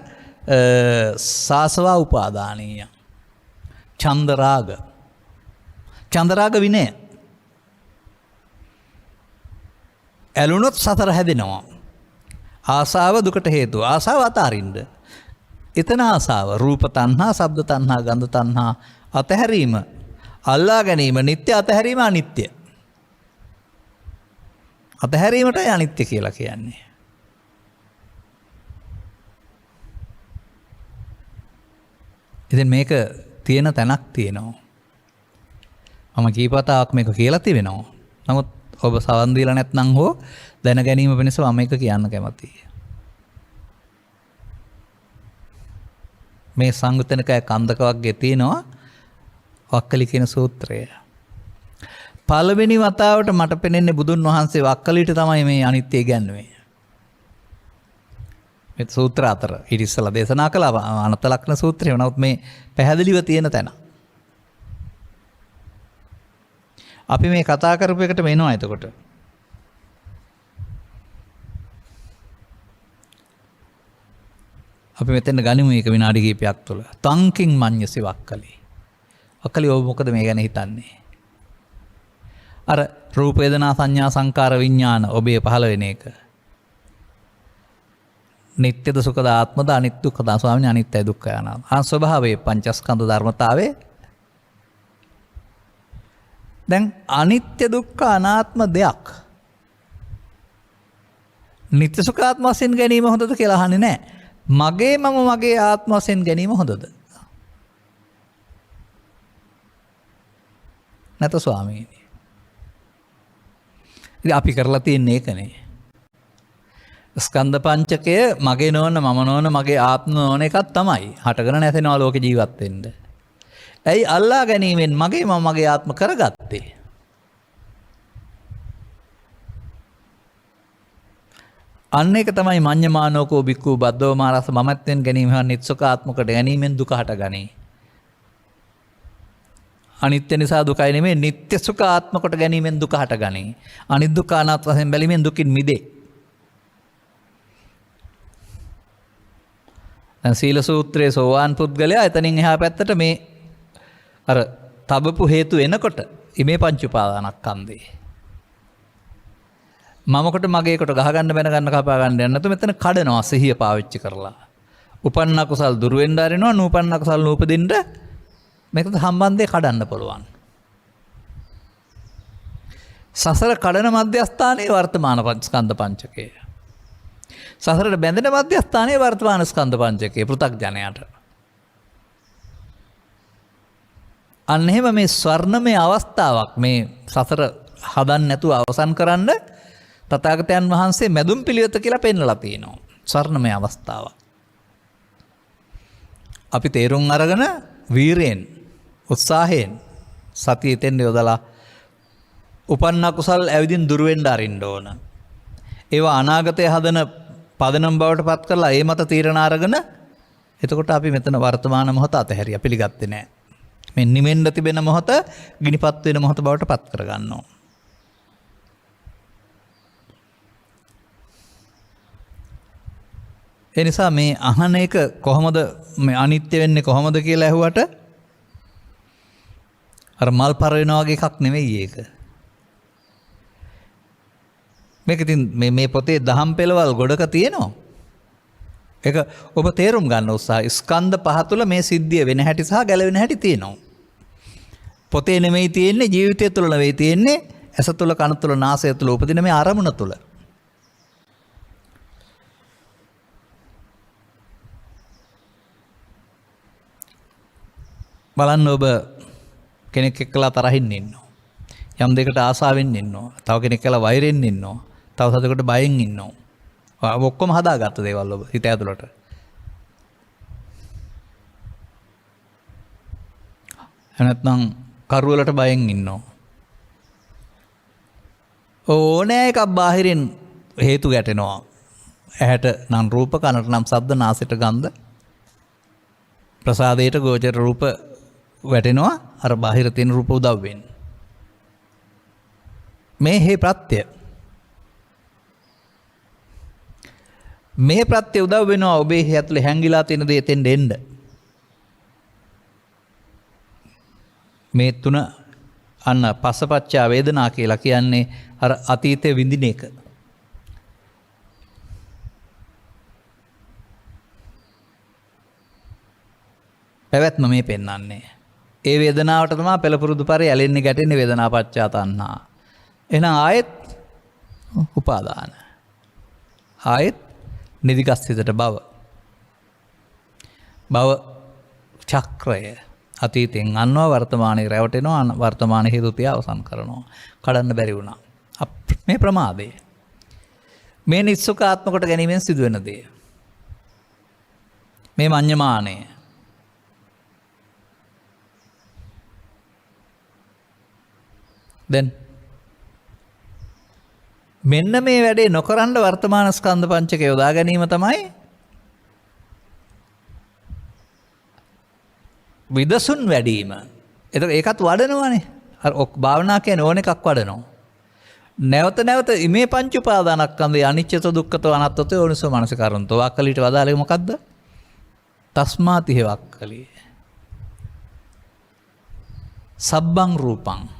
Speaker 2: සාසවා උපාදානීය. චන්දරාග. චන්දරාග විනය. ඇලුනොත් සතර හැදෙනවා. ආසාව දුකට හේතුව. ආසාව අතාරින්න. එතන ආසාව රූප තණ්හා, ශබ්ද තණ්හා, ගන්ධ තණ්හා අතහැරීම, අල්ලා ගැනීම නිට්ටය, අතහැරීම අනිත්‍ය. අතහැරීමටයි අනිත්‍ය කියලා කියන්නේ. ඉතින් මේක තියෙන තැනක් තියෙනවා. මම කීපතාවක් මේක කියලා තිබෙනවා. නමුත් ඔබ සවන් දීලා නැත්නම් හෝ දැන ගැනීම වෙනස මම එක කියන්න කැමතියි. මේ සංයුතනිකය කන්දක වර්ගයේ තියෙනවා වක්කලි කියන සූත්‍රය. පළවෙනි වතාවට මට පෙනෙන්නේ බුදුන් වහන්සේ වක්කලිට තමයි මේ අනිත්‍ය ඉගැන්වුවේ. මේ සූත්‍ර අතර ඊට ඉස්සලා දේශනා කළ අනත ලක්ෂණ සූත්‍රය වුණත් මේ පැහැදිලිව තියෙන තැන. අපි මේ කතා කරපු එකට වෙනවා එතකොට. අපි මෙතන ගනිමු මේක විනාඩි කිහිපයක් තුළ. තංකින් මඤ්ඤසි වක්කලි. වක්කලි ඔබ මොකද මේ ගැන හිතන්නේ? අර රූප වේදනා සංඥා සංකාර විඥාන ඔබේ පහළ වෙන එක. නිට්ටයද සුඛද ආත්මද අනිත්‍ය දුක්ඛද ස්වාමීන් අනිත්‍යයි දුක්ඛය අනාත්ම. ආ ස්වභාවයේ පංචස්කන්ධ ධර්මතාවේ දැන් අනිත්‍ය දුක්ඛ අනාත්ම දෙයක්. නිත්‍ය සුඛ ආත්ම වශයෙන් ගැනීම හොඳද කියලා අහන්නේ නැහැ. මගේ මම මගේ ආත්ම වශයෙන් ගැනීම හොඳද? නැත ස්වාමීනි. ඉතින් අපි කරලා තියෙන්නේ ඒකනේ. ස්කන්ධ පංචකය මගේ නොවන මම නොවන මගේ ආත්ම නොවන එකක් තමයි. හටගෙන නැසෙනවා ලෝකේ ජීවත් වෙන්න. ඇයි අල්ලා ගැනීමෙන් මගේ මම මගේ ආත්ම කරගත්තේ? අන්න ඒක තමයි මඤ්ඤමානෝකෝ බික්ඛු බද්දෝ මාරස මමත්වෙන් ගැනීම හා නිත්සක ආත්මකට ගැනීමෙන් දුක හටගනී. අනිත්‍ය නිසා දුකයි නෙමෙයි නිත්‍ය සුඛ ආත්මකට ගැනීමෙන් දුක හටගනී. අනිත් දුක අනාත්ම වශයෙන් බැලීමෙන් දුකින් මිදේ. දැන් සීල සූත්‍රයේ සෝවාන් පුද්ගලයා එතනින් එහා පැත්තට මේ අර තබපු හේතු එනකොට ඉමේ පංච උපාදානස්කන්ධේ මමකට මගේකට ගහ ගන්න බැන ගන්න කපා ගන්න යන්න නැතු මෙතන කඩනවා සිහිය පාවිච්චි කරලා. උපන්න කුසල් දුර වෙන්න ආරිනවා නූපන්න කුසල් නූපදින්න මේකට සම්බන්ධය කඩන්න පුළුවන්. සසර කඩන මධ්‍යස්ථානයේ වර්තමාන ස්කන්ධ පංචකය. සසරට බැඳෙන මධ්‍යස්ථානයේ වර්තමාන ස්කන්ධ පංචකය පෘථග්ජනයට. අන්න එහෙම මේ ස්වර්ණමය අවස්ථාවක් මේ සසර හදන්න නැතුව අවසන් කරන්න තථාගතයන් වහන්සේ මැදුම් පිළිවෙත කියලා පෙන්වලා තියෙනවා. ස්වර්ණමය අවස්ථාවක්. අපි තේරුම් අරගෙන වීරයෙන් උත්සාහයෙන් සතිය තෙන්න යොදලා උපන්න කුසල් ඇවිදින් දුර වෙන්න අරින්න ඕන. ඒවා අනාගතය හදන පදනම් බවට පත් කරලා ඒ මත තීරණ අරගෙන එතකොට අපි මෙතන වර්තමාන මොහොත අතහැරියා පිළිගත්තේ නැහැ. මේ නිමෙන්න තිබෙන මොහොත ගිනිපත් වෙන මොහොත බවට පත් කරගන්නවා. ඒ නිසා මේ අහන එක කොහොමද මේ අනිත්‍ය වෙන්නේ කොහොමද කියලා ඇහුවට අර මල් පර වෙනා වගේ එකක් නෙවෙයි ඒක. මේක ඉතින් මේ පොතේ දහම් පෙළවල් ගොඩක තියෙනවා. ඒක ඔබ තේරුම් ගන්න උත්සාහ ස්කන්ධ පහ තුළ මේ සිද්ධිය වෙන හැටි සහ ගැලවෙන හැටි තියෙනවා. පොතේ නෙමෙයි තියෙන්නේ ජීවිතය තුළ නෙවෙයි තියෙන්නේ ඇස තුළ කන තුළ නාසය තුළ උපදින මේ අරමුණ තුළ. බලන්න ඔබ කෙනෙක් එක්කලා තරහින් ඉන්නවා. යම් දෙයකට ආසාවෙන් ඉන්නවා. තව කෙනෙක් එක්කලා වෛරෙන් ඉන්නවා. තව සතෙකුට බයෙන් ඉන්නවා. ඔක්කොම හදාගත්ත දේවල් ඔබ හිත ඇතුළට. නැත්නම් කරුවලට බයෙන් ඉන්නවා. ඕනෑ එකක් බාහිරින් හේතු ගැටෙනවා. ඇහැට නම් රූප, කනට නම් ශබ්ද, නාසයට ගන්ධ, ප්‍රසාදයට ගෝචර රූප වැටෙනවා අර බාහිර තියෙන රූප උදව් වෙන්න. මේ හේ ප්‍රත්‍ය. මේ ප්‍රත්‍ය උදව් වෙනවා ඔබේ හේ ඇතුලේ හැංගිලා තියෙන දේ එතෙන් දෙන්න. මේ තුන අන්න පස්සපච්චා වේදනා කියලා කියන්නේ අර අතීතයේ විඳින එක. පැවැත්ම මේ පෙන්වන්නේ. ඒ වේදනාවට තමයි පෙළපුරුදු පරි ඇලෙන්නේ ගැටෙන්නේ වේදනාපච්චා තණ්හා. එහෙනම් ආයෙත් උපාදාන. ආයෙත් නිදිගස්සිතට භව. භව චක්‍රය අතීතෙන් අන්නවා වර්තමානයේ රැවටෙනවා වර්තමානයේ හේතු තියා අවසන් කරනවා. කඩන්න බැරි වුණා. මේ ප්‍රමාදය. මේ නිස්සුකාත්ම කොට ගැනීමෙන් සිදුවෙන දේ. මේ මඤ්ඤමානය. දැන් මෙන්න මේ වැඩේ නොකරන්න වර්තමාන ස්කන්ධ පංචකය යොදා ගැනීම තමයි විදසුන් වැඩිම. එතකොට ඒකත් වඩනවනේ. අර භාවනා කියන්නේ ඕන එකක් වඩනවා. නැවත නැවත මේ පංච උපාදානස්කන්ධය අනිච්චත දුක්ඛත අනාත්තත යෝනිසෝ මනසිකාරන්තෝ වක්කලීට වදාළේ මොකද්ද? තස්මාතිහ වක්කලී. සබ්බං රූපං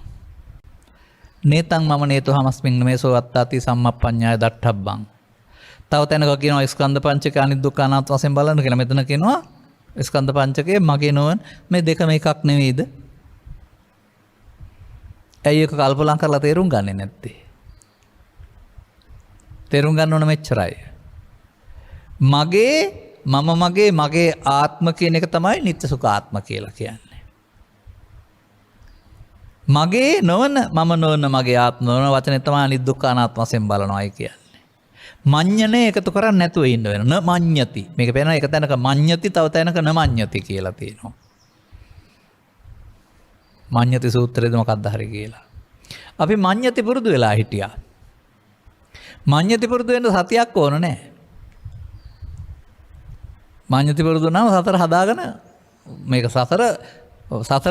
Speaker 2: නේතං මම නේතෝ හමස්මින් මේසෝ වත්තාති සම්මප්පඤ්ඤාය දට්ඨබ්බං. තව තැනක කියනවා ස්කන්ධ පංචක අනිත් දුක්ඛ අනාත්ම වශයෙන් බලන්න කියලා. මෙතන කියනවා ස්කන්ධ පංචකයේ මගේ නොවන මේ දෙකම එකක් නෙවෙයිද? ඇයි ඒක කල්පනා කරලා තේරුම් ගන්නේ නැත්තේ? තේරුම් ගන්න ඕන මෙච්චරයි. මගේ ආත්ම කියන එක තමයි නිත්‍ය සුඛ ආත්ම කියලා කියන්නේ. මගේ නොවන මම නොවන මගේ ආත්ම නොවන වචනේ තමයි අනිදුක්ඛ අනාත්ම වශයෙන් බලනවායි කියන්නේ. මඤ්ඤනේ එකතු කරන්නේ නැතුව ඉන්න වෙන. න මඤ්ඤති. මේක පේනවා එක තැනක මඤ්ඤති තව තැනක න මඤ්ඤති කියලා තියෙනවා. මඤ්ඤති සූත්‍රයේද මොකක්ද හරි කියලා. අපි මඤ්ඤති පුරුදු වෙලා හිටියා. මඤ්ඤති පුරුදු වෙන්න සතියක් ඕන නැහැ. මඤ්ඤති පුරුදු නම් සතර හදාගෙන මේක සතර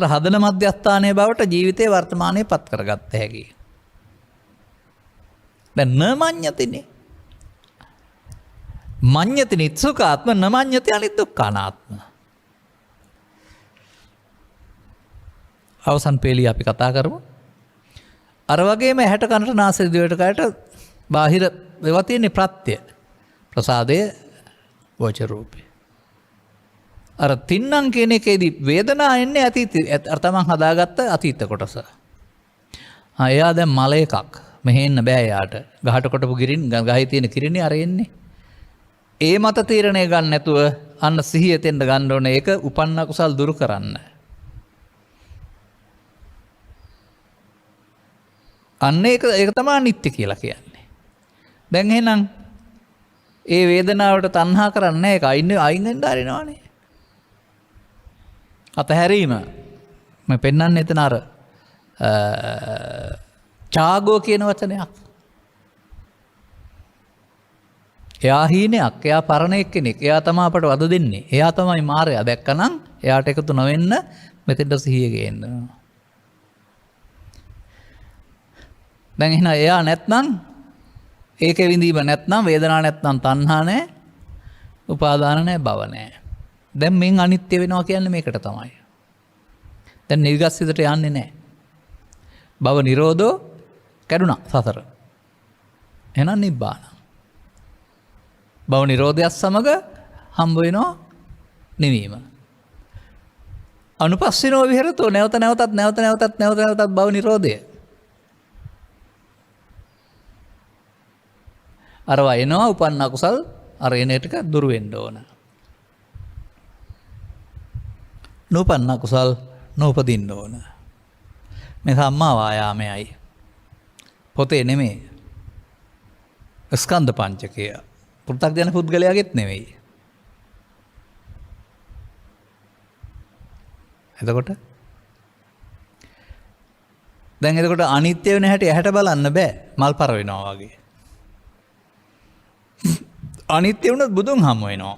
Speaker 2: හදන මධ්‍යස්ථානයේ බවට ජීවිතේ වර්තමානයේ පත් කරගත්ත හැකි. දැන් න මඤ්ඤතිනේ. මඤ්ඤති නිත්සුකාත්ම න මඤ්ඤති අනිදුක්ඛානාත්ම. අවසන් පේළිය අපි කතා කරමු. අර වගේම ඇහැට කනට නාසයට දිවට කයට බාහිර ඒවා තියෙන්නේ ප්‍රත්‍ය. ප්‍රසාදය ගෝචර රූපේ. අර තින්නම් කියන එකේදී වේදනා එන්නේ අතීතය අර තමන් හදාගත්ත අතීත කොටස. එයා දැන් මල එකක්. මෙහෙ එන්න බෑ එයාට. ගහට කොටපු ගිරින් ගහේ තියෙන කිරිනේ අර එන්නේ. ඒ මත තීරණය ගන්න නැතුව අන්න සිහිය තෙන්න ගන්න ඕනේ. ඒක උපන්න කුසල් දුරු කරන්න. අන්න ඒක තමයි අනිත්‍ය කියලා කියන්නේ. දැන් එහෙනම් ඒ වේදනාවට තණ්හා කරන්නේ ඒක අයින් වෙන්න ආරිනවනේ. අතහැරීම මම පෙන්වන්නේ එතන අර ඡාගෝ කියන වචනයක්. එයා හීනයක්, එයා පරණ කෙනෙක්. එයා තමයි අපට වද දෙන්නේ. එයා තමයි මායя. දැක්කනම් එයාට එකතු නොවෙන්න මෙතෙන්ට සිහිය ගේන්න. දැන් එහෙනම් එයා නැත්නම් ඒකේ විඳීම නැත්නම් වේදනාවක් නැත්නම් තණ්හා නැහැ, උපාදාන නැහැ, භව නැහැ. දැන් මෙන් අනිත්‍ය වෙනවා කියන්නේ මේකට තමයි. දැන් නිර්ගස්සිතට යන්නේ නැහැ. භව නිරෝධෝ කැඩුනා සසර. එහෙනම් නිබ්බාන. භව නිරෝධයත් සමග හම්බ වෙනවා නිවීම. අනුපස්සිනෝ විහෙරතෝ නැවත නැවතත් භව නිරෝධය. අරවා එනවා උපන්න කුසල් අර එන ටික දුරු වෙන්න ඕන. නූපන්න කුසල් නූපදින්න ඕන. මේ සම්මා වායාමයයි. පොතේ නෙමෙයි. ස්කන්ධ පංචකය. පෘථග්ජන පුද්ගලයාගෙත් නෙවෙයි. එතකොට දැන් එතකොට අනිත්‍ය වෙන හැටි ඇහැට බලන්න බෑ. මල් පර වෙනවා වගේ. අනිත්‍ය වුණොත් බුදුන් හමු වෙනවා.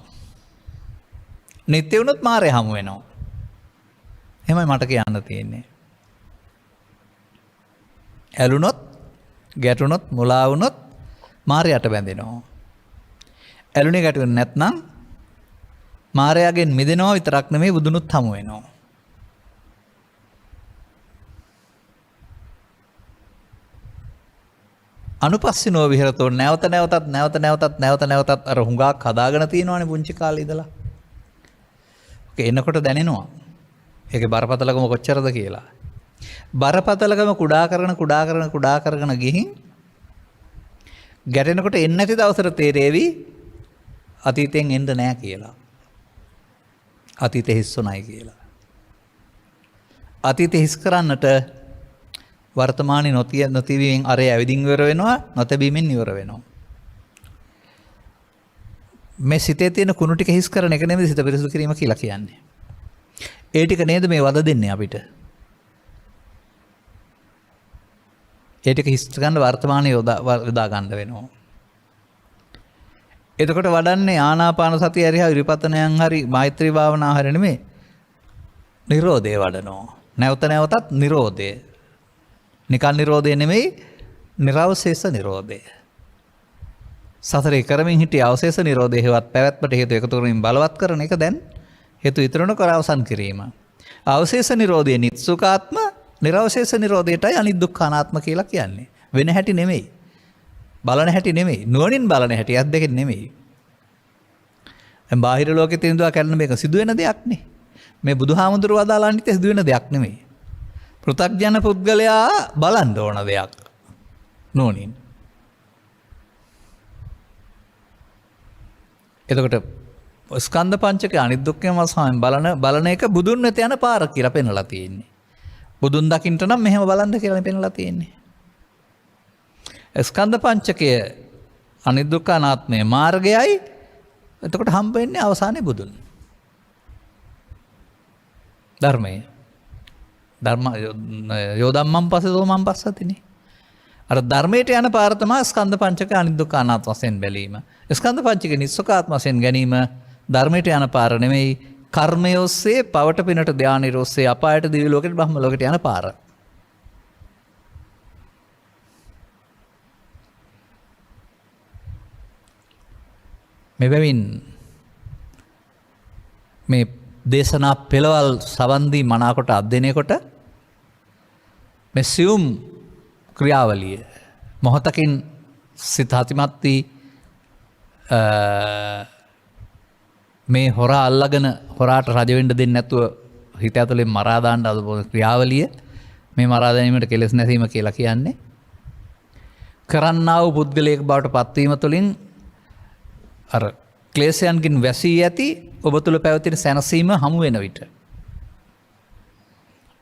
Speaker 2: නිට්ටය වුණොත් මාරය හමු වෙනවා. එහෙමයි මට කියන්න තියෙන්නේ. ඇලුනොත්, ගැටුනොත්, මුලා වුණොත් මාරයට බැඳෙනවා. ඇලුනේ ගැටුනේ නැත්නම් මාරයාගෙන් මිදෙනවා විතරක් නෙමෙයි බුදුනුත් හමු වෙනවා. අනුපස්සිනෝ විහෙරතෝ නැවත නැවතත් අර හුඟක් හදාගෙන තියෙනවානේ පුංචි කාලේ ඉඳලා. ඔක එනකොට දැනෙනවා. ඒකේ බරපතලකම කොච්චරද කියලා. බරපතලකම කුඩා කරගෙන ගිහින් ගැටෙනකොට එන්නේ නැති දවසට තේරෙවි අතීතයෙන් එන්න නෑ කියලා. අතීතේ හිස්සුණයි කියලා. අතීතේ හිස් කරන්නට වර්තමානයේ නොතිවීමෙන් අර ඇවිදින් ඉවර වෙනවා, නොතැබීමෙන් ඉවර වෙනවා. මේ සිතේ තියෙන කුණු ටික හිස් කරන එක නෙමෙයි සිත පිරිසුදු කිරීම කියලා කියන්නේ. ඒ ටික නේද මේ වද දෙන්නේ අපිට. ඒ ටික හිස් ගන්න වර්තමානයේ යොදා ගන්න වෙනවා. එතකොට වඩන්නේ ආනාපාන සතිය හරි විපස්සනායන් හරි මෛත්‍රී භාවනා හරි නෙමෙයි. නිරෝධය වඩනවා. නැවතත් නිරෝධය. නිකන් නිරෝධය නෙමෙයි, නිර්වශේෂ නිරෝධය. සතරේ කරමින් හිටිය අවශේෂ නිරෝධය හේවත් පැවැත්මට හේතු එකතු කරමින් බලවත් කරන එක දැන් හේතු ඉතුරුන කර අවසන් කිරීම. අවශේෂ නිරෝධය නිත්සුකාත්ම, නිර්වශේෂ නිරෝධයටයි අනිදුක්ඛ අනාත්ම කියලා කියන්නේ. වෙන හැටි නෙමෙයි. බලන හැටි නෙමෙයි. නුවණින් බලන හැටි අත් දෙකෙන් නෙමෙයි. දැන් බාහිර ලෝකෙත් ඉඳලා කරන මේක සිදුවෙන දෙයක් නේ. මේ බුදුහාමුදුරුවෝ අදාලා අනිත් සිදුවෙන දෙයක් නෙමෙයි. පෘථග්ජන පුද්ගලයා බලන්න ඕන දෙයක් නෝනින්. එතකොට ස්කන්ධ පංචකය අනිදුක්ඛම වශයෙන් බලන එක බුදුන් වෙත යන පාර කියලා පෙන්වලා තියෙන්නේ. බුදුන් දකින්න නම් මෙහෙම බලන්න කියලා පෙන්වලා තියෙන්නේ. ස්කන්ධ පංචකය අනිදුක්ඛ අනාත්මයේ මාර්ගයයි. එතකොට හම්බ වෙන්නේ අවසානයේ බුදුන්. ධර්මයේ ධර්ම යෝධම්මන් පස්සේ සෝමන් පස්සතිනේ. අර ධර්මයට යන පාර තමයි ස්කන්ධ පංචක අනිදුක්ඛ අනාත්ම වශයෙන් බැලීම. ස්කන්ධ පංචක නිස්සකාත්ම වශයෙන් ගැනීම ධර්මයට යන පාර නෙමෙයි. කර්මය ඔස්සේ, පවට පිනට ධානය ඔස්සේ අපායට, දිව්‍ය ලෝකෙට, බ්‍රහ්ම ලෝකෙට යන පාර. මෙබැවින් මේ දේශනා පෙළවල් සවන්දී මනාකොට අධ්‍යයනය කොට මේ සියුම් ක්‍රියාවලිය මොහොතකින් සිත හතිමත් වී මේ හොරා අල්ලගෙන හොරාට රජ වෙන්න දෙන්නේ නැතුව හිත ඇතුලේ මරා දාන්න අදපොන ක්‍රියාවලිය මේ මරා දැමීමට කෙලෙස් නැසීම කියලා කියන්නේ. කරන්නා වූ පුද්ගලයෙක් බවට පත්වීම තුළින් අර ක්ලේශයන්ගෙන් වැසී ඇති ඔබ තුළ පැවතින සැනසීම හමු වෙන විට.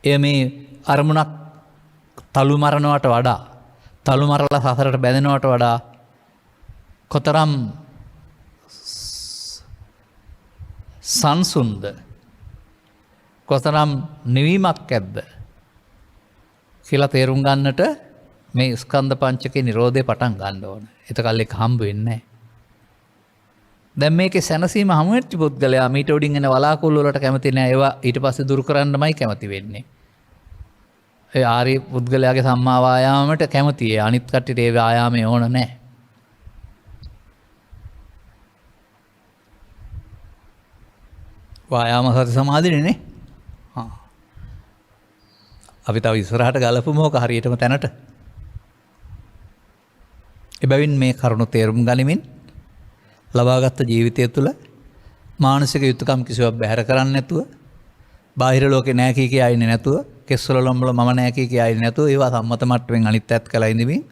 Speaker 2: එය මේ අරමුණක් තලු මරණවට වඩා තලු මරලා සසරට බැඳෙනවට වඩා කොතරම් සංසුන්ද කොතරම් නිවීමක් ඇද්ද කියලා තේරුම් ගන්නට මේ ස්කන්ධ පංචකේ නිරෝධය පටන් ගන්න ඕන. එතකල් ඒක හම්බ වෙන්නේ නැහැ. දැන් මේකේ සැනසීම හමු වෙච්ච පුද්ගලයා මීට උඩින් එන වලාකුළු වලට කැමති නැහැ. ඒවා ඊට පස්සේ දුරු කරන්නමයි කැමති වෙන්නේ. ඒ ආර්ය පුද්ගලයාගේ සම්මා වායාමයට කැමතියි. අනිත් කට්ටියට ඒ වායාමය ඕන නැහැ. වායාම සති සමාධිනේ නේ. අපි තව ඉස්සරහට ගලපුමු ඕක හරියටම තැනට. එබැවින් මේ කරුණු තේරුම් ගනිමින් ලබාගත් ජීවිතය තුළ මානසික යුතුයකම් කිසිවක් බැහැර කරන්නේ නැතුව, බාහිර ලෝකේ නැහැ කී කියා ඉන්නේ නැතුව, කෙස්වල ලොම්වල මම නැහැ කී කියා ඉන්නේ නැතුව, ඒවා සම්මත මට්ටමින් අනිත්‍යත් කළා ඉඳිමින්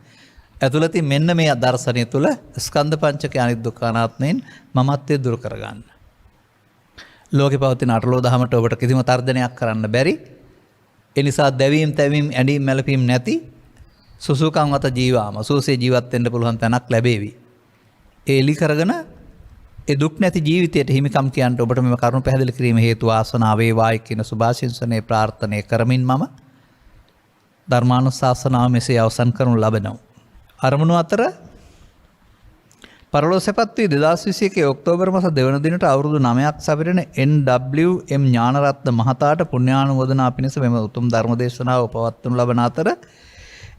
Speaker 2: ඇතුළතින් මෙන්න මේ දර්ශනය තුළ ස්කන්ධ පංචකය අනිත් දුක්ඛ අනාත්මයෙන් මමත්වයේ දුරු කරගන්න. ලෝකේ පවතින අටලෝ දහමට ඔබට කිසිම තර්ජනයක් කරන්න බැරි. ඒ නිසා දැවීම් තැවීම් ඇඬීම් මැලපීම් නැති සුසුකම් වත ජීවාම සුවසේ ජීවත් වෙන්න පුළුවන් තැනක් ලැබේවි. ඒ එලි කරගෙන ඒ දුක් නැති ජීවිතයට හිමිකම් කියන්න ඔබට මෙම කරුණු පැහැදිලි කිරීම හේතු වාසනාව වේවායි කියන සුභාශිංසනයේ ප්‍රාර්ථනා කරමින් මම ධර්මානුශාසනාව මෙසේ අවසන් කරනු ලබනවා. අරමුණු අතර පරලෝසෙපත් වී 2021 ඔක්තෝබර් මාස 2 වෙනි දිනට අවුරුදු 9ක් සැපිරෙන NWM ඥානරත්න මහතාට පුණ්‍යානුමෝදනා පිණිස මෙම උතුම් ධර්මදේශනාව පවත්වනු ලබන අතර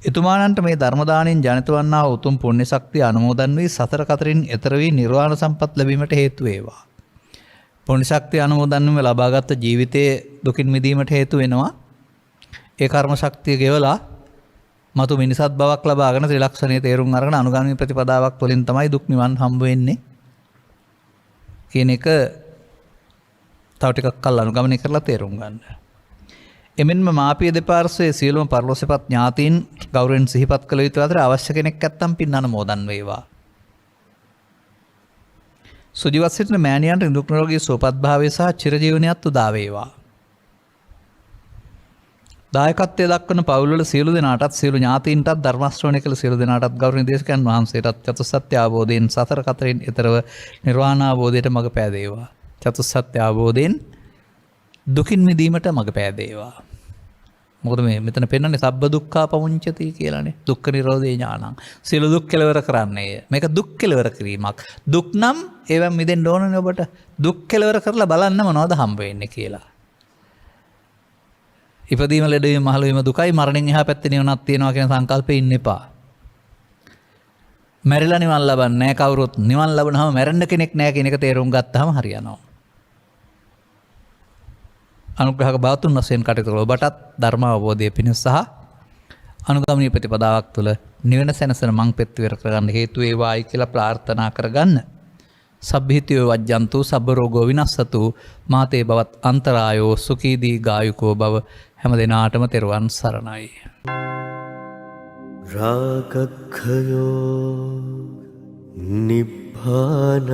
Speaker 2: එතුමානන්ට මේ ධර්ම දාණයෙන් ජනිත වන්නා උතුම් පුණ්‍ය ශක්තිය අනුමෝදන් වී සතර කතරින් එතර වී නිර්වාණ සම්පත් ලැබීමට හේතු වේවා. පුණ්‍ය ශක්තිය අනුමෝදන් වීම ලබාගත් ජීවිතයේ දුකින් මිදීමට හේතු වෙනවා. ඒ කර්ම ශක්තිය ගෙවලා මතු මිනිසත් බවක් ලබාගෙන ත්‍රිලක්ෂණයේ තේරුම් අරගෙන අනුගාමී ප්‍රතිපදාවක් තුළින් තමයි දුක් නිවන් හම්බ වෙන්නේ කියන එක තව ටිකක් කල් අනුගමනය කරලා තේරුම් ගන්න. එමෙන්ම මාපිය දෙපාර්ශ්වයේ සියලුම පරලෝසෙපත් ඥාතීන් ගෞරවයෙන් සිහිපත් කළ යුතු අතර අවශ්‍ය කෙනෙක් නැත්තම් පින් අනුමෝදන් වේවා. සුජීවත් සිටින මෑණියන්ට නිදුක් නිරෝගී සුවපත් භාවය සහ චිරජීවනයත් උදා වේවා. දායකත්වයේ දක්වන පවුල්වල සියලු දෙනාටත් සියලු ඥාතීන්ටත් ධර්ම ශ්‍රවණය කළ සියලු දෙනාටත් ගෞරවනීය දේශකයන් වහන්සේටත් චතුස්සත්‍ය අවබෝධයෙන් සතර කතරින් ඊතරව නිර්වාණ අවබෝධයට මඟ පෑදේවා. චතුස්සත්‍ය අවබෝධයෙන් දුකින් මිදීමට මඟ පෑදේවා. මොකද මේ මෙතන පෙන්වන්නේ සබ්බ දුක්ඛා පමුංචති කියලානේ. දුක්ඛ නිරෝධේ ඥානං. සියලු දුක් කෙලවර කරන්නේය. මේක දුක් කෙලවර කිරීමක්. දුක් නම් ඒවෙන් මිදෙන්න ඕනනේ ඔබට. දුක් කෙලවර කරලා බලන්න මොනවද හම්බ වෙන්නේ කියලා. ඉපදීම ලෙඩවීම මහලවීම දුකයි, මරණයෙන් එහා පැත්තේ නිවනක් තියෙනවා කියන සංකල්පේ ඉන්න එපා. මැරිලා නිවන් ලබන්නේ නැහැ කවුරුත්. නිවන් ලබනහම මැරෙන්න කෙනෙක් නැහැ කියන එක තේරුම් ගත්තාම හරියනවා. අනුග්‍රහක බාතුන් වශයෙන් කටයුතු කළ ඔබටත් ධර්ම අවබෝධය පිණිස සහ අනුගමනීය ප්‍රතිපදාවක් තුළ නිවන සැනසෙන මං පෙත් විවර කරගන්න හේතු වේවායි කියලා ප්‍රාර්ථනා කරගන්න. සබ්බහිතයෝ වජ්ජන්තු සබ්බ රෝගෝ විනස්සතු මාතේ බවත් අන්තරායෝ සුඛී දීඝායුකෝ භව හැම දිනාටම තෙරුවන් සරණයි.
Speaker 3: රාගක්ඛයෝ නිබ්බානං